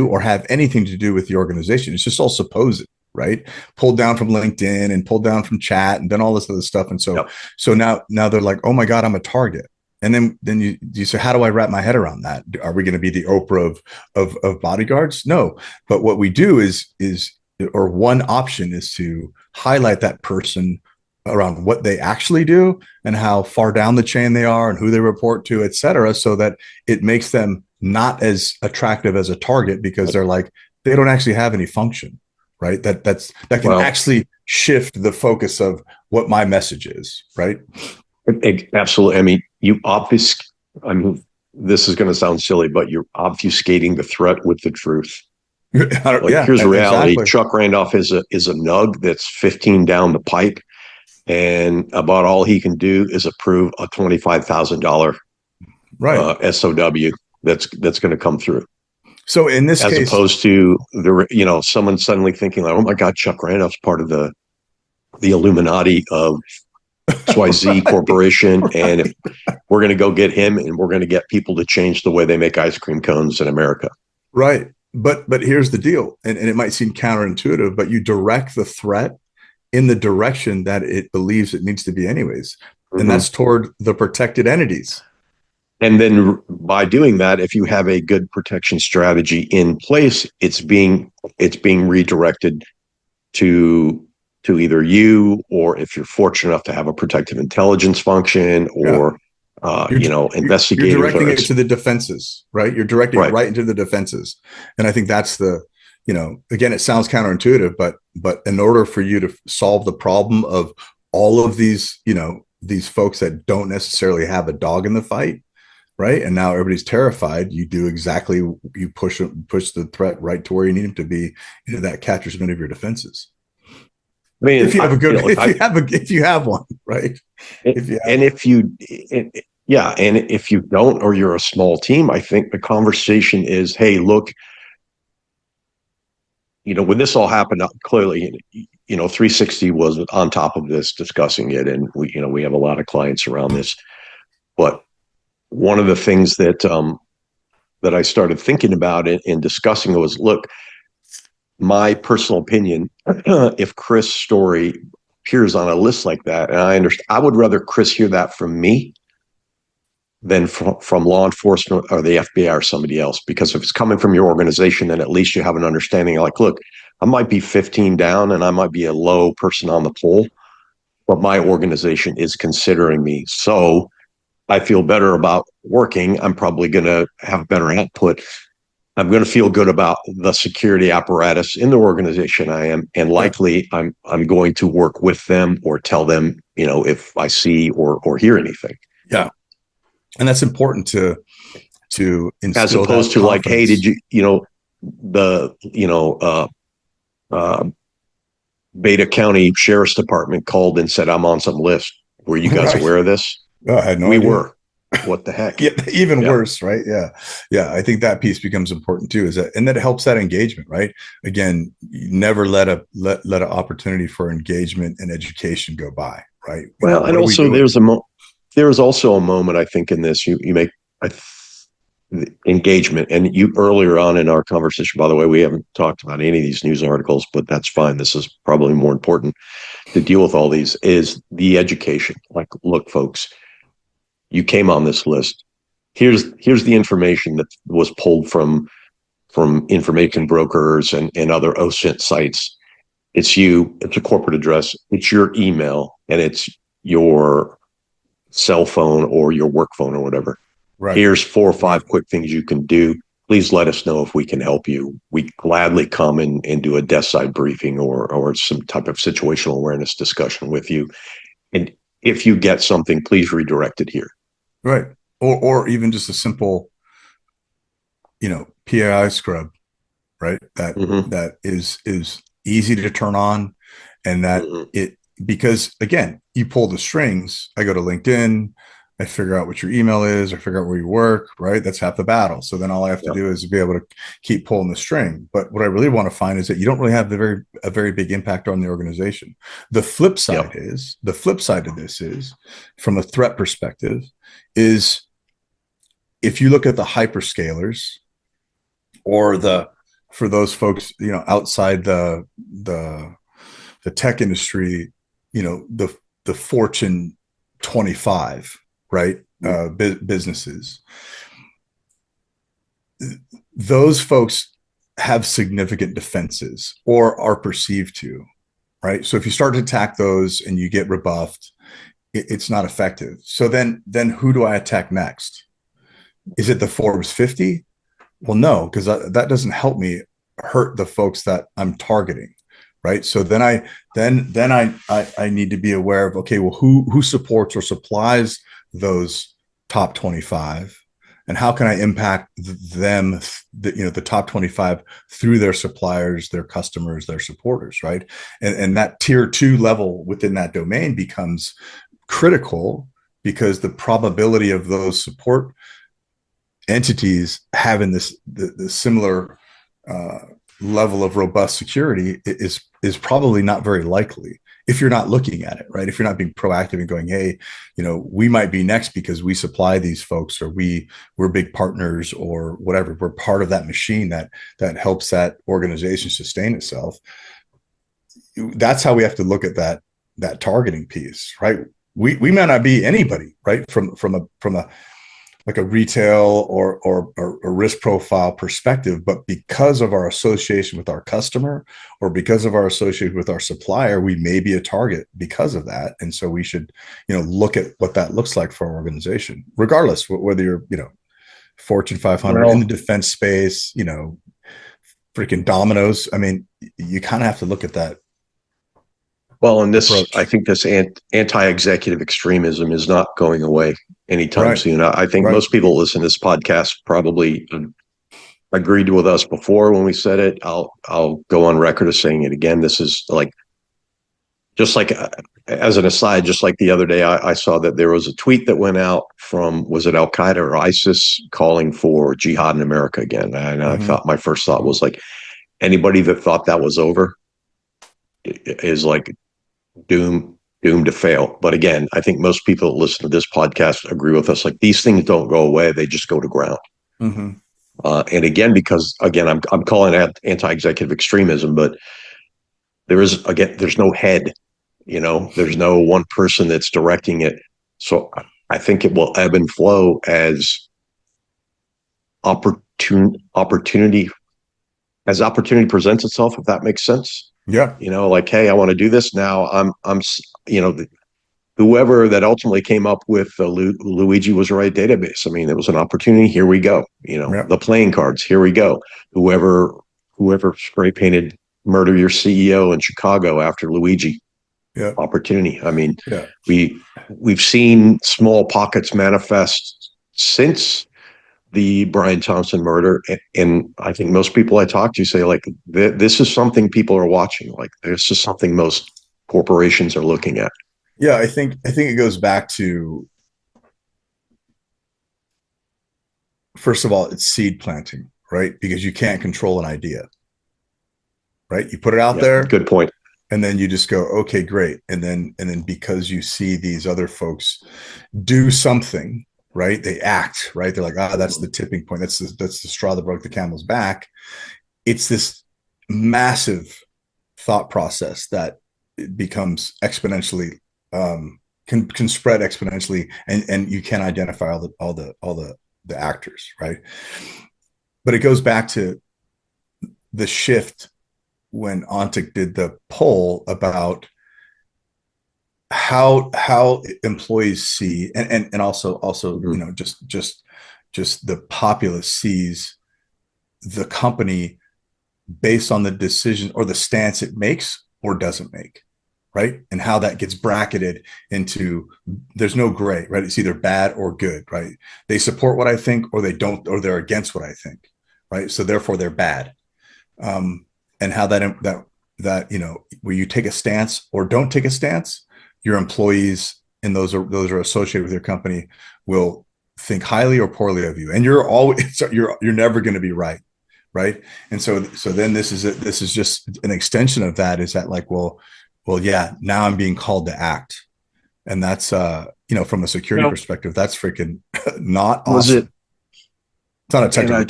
or have anything to do with the organization. It's just all supposed. Right. Pulled down from LinkedIn and pulled down from chat and done all this other stuff. And so now they're like, oh my God, I'm a target. And then you say, how do I wrap my head around that? Are we going to be the Oprah of bodyguards? No. But what we do is one option is to highlight that person around what they actually do and how far down the chain they are and who they report to, et cetera, so that it makes them not as attractive as a target because they're like, they don't actually have any function. Right. That can actually shift the focus of what my message is. Right. Absolutely. I mean, this is going to sound silly, but you're obfuscating the threat with the truth. Here's the reality. Exactly. Chuck Randolph is a nug that's 15 down the pipe, and about all he can do is approve a $25,000 SOW that's going to come through. So in this case, as opposed to someone suddenly thinking like, oh my God, Chuck Randolph's part of the Illuminati of XYZ Corporation, and if we're going to go get him, and we're going to get people to change the way they make ice cream cones in America. Right, but here's the deal, and it might seem counterintuitive, but you direct the threat in the direction that it believes it needs to be, anyways, and that's toward the protected entities. And then by doing that, if you have a good protection strategy in place, it's being redirected to either you, or if you're fortunate enough to have a protective intelligence function, or investigators. You're directing it to the defenses, right? You're directing it right into the defenses. And I think that's again, it sounds counterintuitive, but in order for you to solve the problem of all of these folks that don't necessarily have a dog in the fight, right? And now everybody's terrified. You do exactly, you push the threat right to where you need them to be, into that catcher's mitt of your defenses. I mean, if you have one, right? If you don't, or you're a small team, I think the conversation is, hey, look, when this all happened, clearly, 360 was on top of this, discussing it, and we have a lot of clients around this. But one of the things that I started thinking about and discussing was, look, my personal opinion, if Chris' story appears on a list like that, and I would rather Chris hear that from me than from law enforcement or the FBI or somebody else, because if it's coming from your organization, then at least you have an understanding. Like, look, I might be 15 down and I might be a low person on the poll, but my organization is considering me. So I feel better about working. I'm probably going to have better output. I'm going to feel good about the security apparatus in the organization I am, and likely I'm going to work with them or tell them, if I see or hear anything. Yeah, and that's important to instill, as opposed to confidence. Like, hey, did Beta County Sheriff's Department called and said I'm on some list. Were you guys aware of this? Oh, I had no idea. We were. What the heck? Yeah, even worse, right? Yeah. I think that piece becomes important too. And that helps that engagement, right? Again, you never let an opportunity for engagement and education go by, right? Well, and also there is also a moment, I think, in this you make engagement, and you earlier on in our conversation, by the way, we haven't talked about any of these news articles, but that's fine. This is probably more important to deal with all these, is the education. Like, look, folks, you came on this list. Here's the information that was pulled from information brokers and other OSINT sites. It's a corporate address, it's your email, and it's your cell phone or your work phone or whatever. Right. Here's 4 or 5 quick things you can do. Please let us know if we can help you. We gladly come and do a desk side briefing or some type of situational awareness discussion with you. And if you get something, please redirect it here. Right. Or even just a simple, PAI scrub, right? That is easy to turn on, and that because again, you pull the strings. I go to LinkedIn, I figure out what your email is, I figure out where you work, right? That's half the battle. So then all I have to do is be able to keep pulling the string. But what I really want to find is that you don't really have a very big impact on the organization. The flip side of this is, from a threat perspective, is if you look at the hyperscalers or for those folks, outside the tech industry, the Fortune 25, right? Businesses. Those folks have significant defenses or are perceived to, right? So if you start to attack those and you get rebuffed, it's not effective. So then who do I attack next? Is it the Forbes 50? Well, no, because that doesn't help me hurt the folks that I'm targeting, right? So then I need to be aware of, okay, well, who supports or supplies those top 25, and how can I impact them, the top 25 through their suppliers, their customers, their supporters, right? And that tier 2 level within that domain becomes critical, because the probability of those support entities having the similar level of robust security is probably not very likely if you're not looking at it, right? If you're not being proactive and going, hey, we might be next because we supply these folks, or we're big partners, or whatever. We're part of that machine that helps that organization sustain itself. That's how we have to look at that targeting piece, right? We may not be anybody, right? From a like a retail or a risk profile perspective, but because of our association with our customer, or because of our association with our supplier, we may be a target because of that. And so we should, look at what that looks like for our organization, regardless whether you're, Fortune 500 in the defense space, freaking Domino's. I mean, you kind of have to look at that. Well, and I think this anti-executive extremism is not going away anytime soon. I think most people listen to this podcast probably agreed with us before when we said it. I'll go on record as saying it again. This is just like, as an aside, just like the other day, I saw that there was a tweet that went out from, was it Al Qaeda or ISIS, calling for jihad in America again. And I thought, my first thought was like, anybody that thought that was over is like doomed to fail. But again, I think most people that listen to this podcast agree with us. Like, these things don't go away; they just go to ground. And again, because I'm calling it anti-executive extremism, but there's no head. There's no one person that's directing it. So I think it will ebb and flow as opportunity as opportunity presents itself, if that makes sense. Yeah. Like, hey, I want to do this now. Whoever that ultimately came up with the Luigi was right database. I mean, it was an opportunity. Here we go. Yeah. The playing cards. Here we go. Whoever spray painted "Murder Your CEO" in Chicago after Luigi. Yeah. Opportunity. I mean, Yeah. we've seen small pockets manifest since the Brian Thompson murder, and I think most people I talk to say like this is something people are watching. Like this is something most corporations are looking at. Yeah, I think it goes back to, first of all, it's seed planting, right? Because you can't control an idea, right? You put it out Yeah, there, good point. and then you just go, okay, great. And then because you see these other folks do something, right? They act, right? They're like, that's the tipping point. That's the straw that broke the camel's back. It's this massive thought process that it becomes exponentially, can spread exponentially, and you can identify all the actors, right? But it goes back to the shift when Ontic did the poll about how employees see, and also just the populace sees the company based on the decision or the stance it makes or doesn't make, right? And how that gets bracketed into, there's no gray, right? It's either bad or good, right? They support what I think, or they don't, or they're against what I think, right? So therefore they're bad. And how that where you take a stance or don't take a stance, your employees, and those are associated with your company, will think highly or poorly of you, and you're always you're never going to be right. And so then this is just an extension of that, is that like, well, yeah, now I'm being called to act. And that's from a security perspective, that's freaking not awesome. Was it? It's not a technical. And I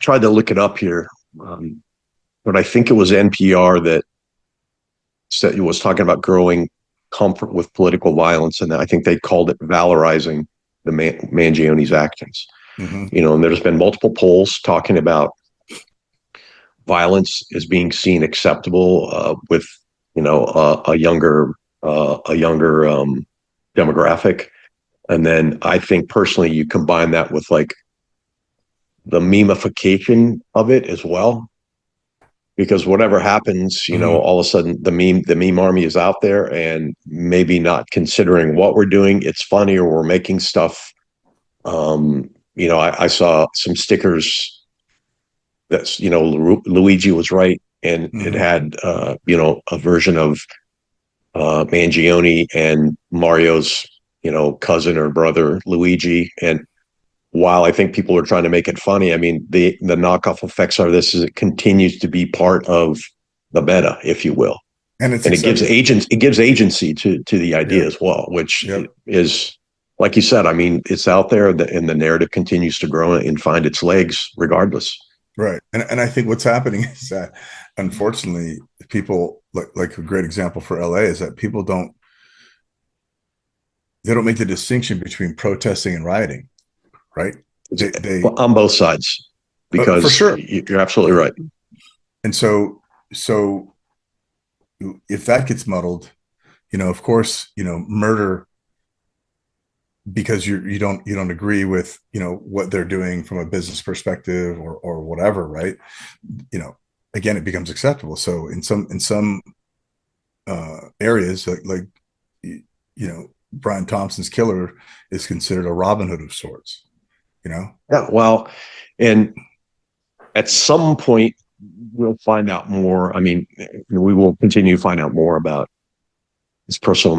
tried to look it up here, but I think it was NPR that said it was talking about growing comfort with political violence, and I think they called it valorizing the Mangioni's actions. Mm-hmm. And there's been multiple polls talking about violence as being seen acceptable with a younger demographic. And then I think personally you combine that with like the memification of it as well, because whatever happens, all of a sudden the meme army is out there, and maybe not considering what we're doing, it's funny, or we're making stuff. I saw some stickers that's, Luigi was right, and it had a version of Mangione and Mario's cousin or brother Luigi. And while I think people are trying to make it funny, I mean the knockoff effects are this is it continues to be part of the meta, if you will, and it gives agency to the idea as well, which is, like you said, I mean, it's out there, and the narrative continues to grow and find its legs regardless. Right. And I think what's happening is that, unfortunately, people, like a great example for LA is that people don't make the distinction between protesting and rioting, right? They on both sides, because for sure, you're absolutely right. And so if that gets muddled, of course, murder, because you don't agree with what they're doing from a business perspective or whatever, right? Again, it becomes acceptable. So in some areas, like Brian Thompson's killer is considered a Robin Hood of sorts. Yeah, well, and at some point we'll find out more. I mean, we will continue to find out more about his personal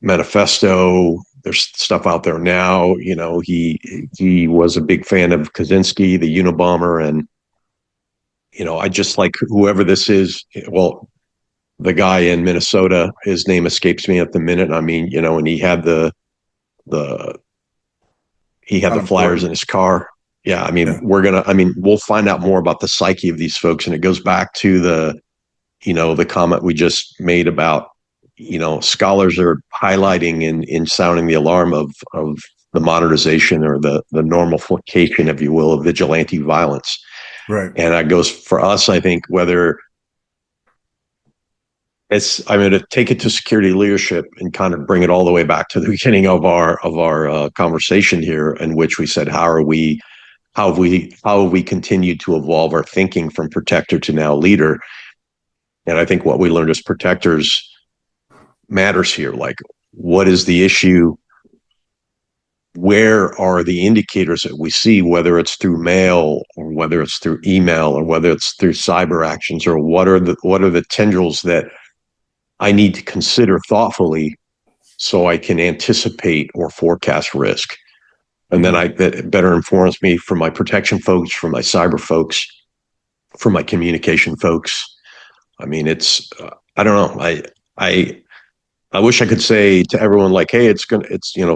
manifesto. There's stuff out there now. He was a big fan of Kaczynski, the Unabomber, and I just like whoever this is. Well, the guy in Minnesota, his name escapes me at the minute. I mean, and he had the flyers in his car. Yeah, I mean, we'll find out more about the psyche of these folks, and it goes back to the comment we just made about. Scholars are highlighting in sounding the alarm of the modernization or the normalification, if you will, of vigilante violence. Right. And that goes for us, I think, whether I'm going to take it to security leadership and kind of bring it all the way back to the beginning of our conversation here, in which we said, how have we continued to evolve our thinking from protector to now leader? And I think what we learned as protectors matters here. Like, what is the issue? Where are the indicators that we see, whether it's through mail or whether it's through email or whether it's through cyber actions, or what are the tendrils that I need to consider thoughtfully so I can anticipate or forecast risk? And then that better informs me from my protection folks, from my cyber folks, from my communication folks. I mean, I don't know. I wish I could say to everyone, like, hey,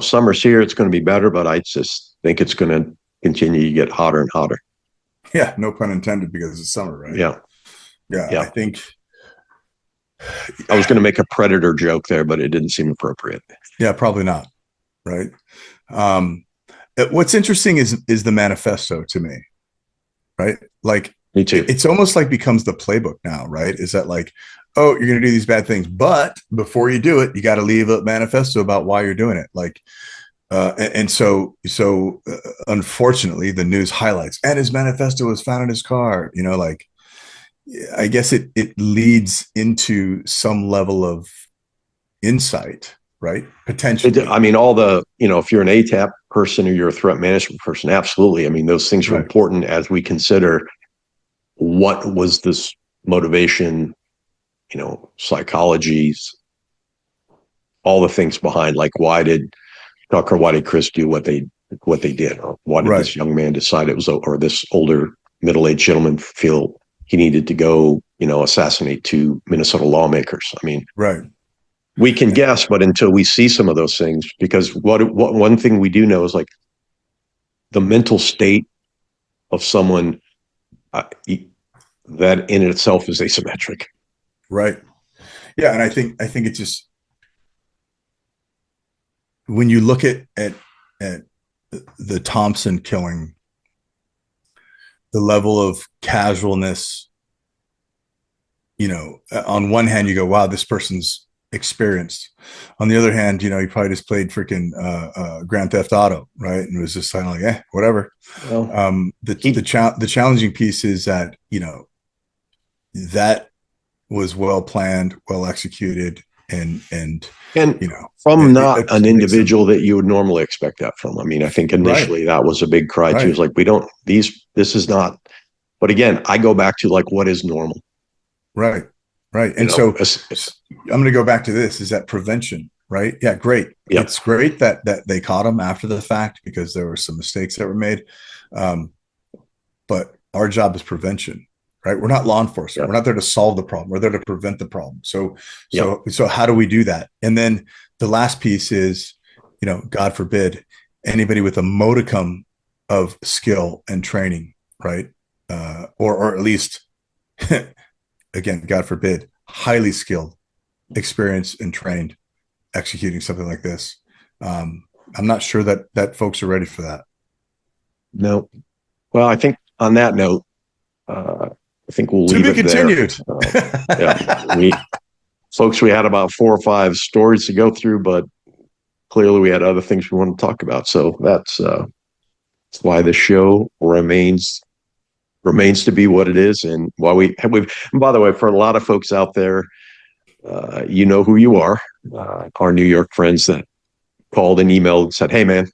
summer's here, it's going to be better, but I just think it's going to continue to get hotter and hotter. Yeah, no pun intended, because it's summer, right? Yeah. I think I was going to make a predator joke there, but it didn't seem appropriate. Yeah, probably not. Right. What's interesting is the manifesto to me, right? Like, me too. It's almost like becomes the playbook now, right? Is that like, oh, you're going to do these bad things, but before you do it, you got to leave a manifesto about why you're doing it. Like, so unfortunately, the news highlights, and his manifesto was found in his car. Like, I guess it leads into some level of insight, right? Potentially. I mean, if you're an ATAP person or you're a threat management person, absolutely. I mean, those things are important as we consider what was this motivation, psychologies, all the things behind, like, why did Chris do what they did, or why did this young man decide or this older middle-aged gentleman feel he needed to go, assassinate two Minnesota lawmakers? I mean, we can guess, but until we see some of those things, because what one thing we do know is, like, the mental state of someone, that in itself is asymmetric. Right. Yeah. And I think it just, when you look at the Thompson killing, the level of casualness, on one hand you go, wow, this person's experienced. On the other hand, he probably just played freaking Grand Theft Auto, right? And it was just kind of like, whatever. Well, the challenging piece is that, that was well planned, well executed, and from not an individual that you would normally expect that from. I mean, I think initially that was a big cry too. It's like, this is not. But again, I go back to, like, what is normal, right? And so I'm going to go back to this: is that prevention, right? Yeah, great. Yep. It's great that they caught him after the fact, because there were some mistakes that were made. But our job is prevention. Right. We're not law enforcement. Yep. We're not there to solve the problem. We're there to prevent the problem. So how do we do that? And then the last piece is, God forbid, anybody with a modicum of skill and training, right? Or at least, again, God forbid, highly skilled, experienced, and trained executing something like this. I'm not sure that folks are ready for that. No. Well, I think on that note, I think we'll leave it continued. There. We had about 4 or 5 stories to go through, but clearly we had other things we want to talk about. So that's why the show remains to be what it is, and why and by the way, for a lot of folks out there, you know who you are. Our New York friends that called and emailed and said, "Hey, man,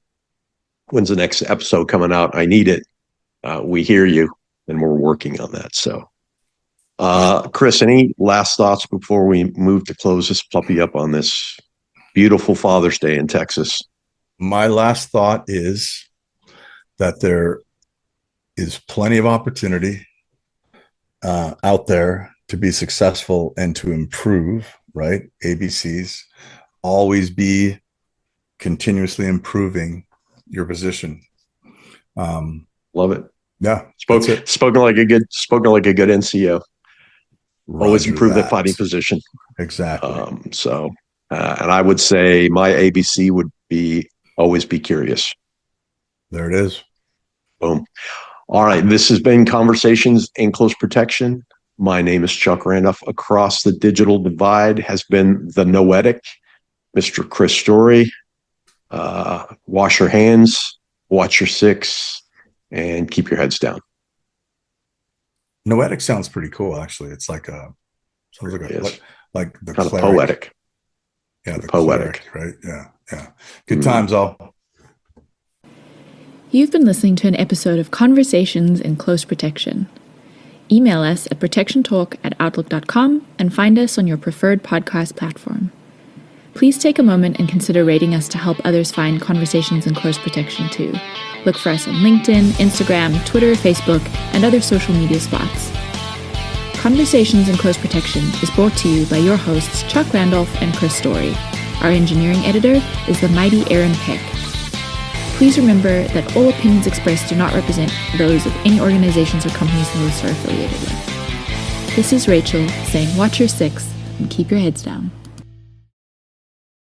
when's the next episode coming out? I need it." We hear you. And we're working on that. So, Chris, any last thoughts before we move to close this puppy up on this beautiful Father's Day in Texas? My last thought is that there is plenty of opportunity out there to be successful and to improve, right? ABCs. Always be continuously improving your position. Love it. Yeah, spoken like a good NCO. Always improve that fighting position. Exactly. And I would say my ABC would be always be curious. There it is. Boom. All right. This has been Conversations in Close Protection. My name is Chuck Randolph. Across the digital divide has been the Noetic, Mr. Chris Story. Wash your hands, watch your six, and keep your heads down. Noetic sounds pretty cool, actually. It's like sounds like the kind cleric. of poetic. Yeah, the poetic, cleric, right? Yeah. Good times, all. You've been listening to an episode of Conversations in Close Protection. Email us at protectiontalk@outlook.com and find us on your preferred podcast platform. Please take a moment and consider rating us to help others find Conversations in Close Protection too. Look for us on LinkedIn, Instagram, Twitter, Facebook, and other social media spots. Conversations in Close Protection is brought to you by your hosts Chuck Randolph and Chris Story. Our engineering editor is the mighty Aaron Peck. Please remember that all opinions expressed do not represent those of any organizations or companies the hosts are affiliated with. This is Rachel saying watch your six and keep your heads down.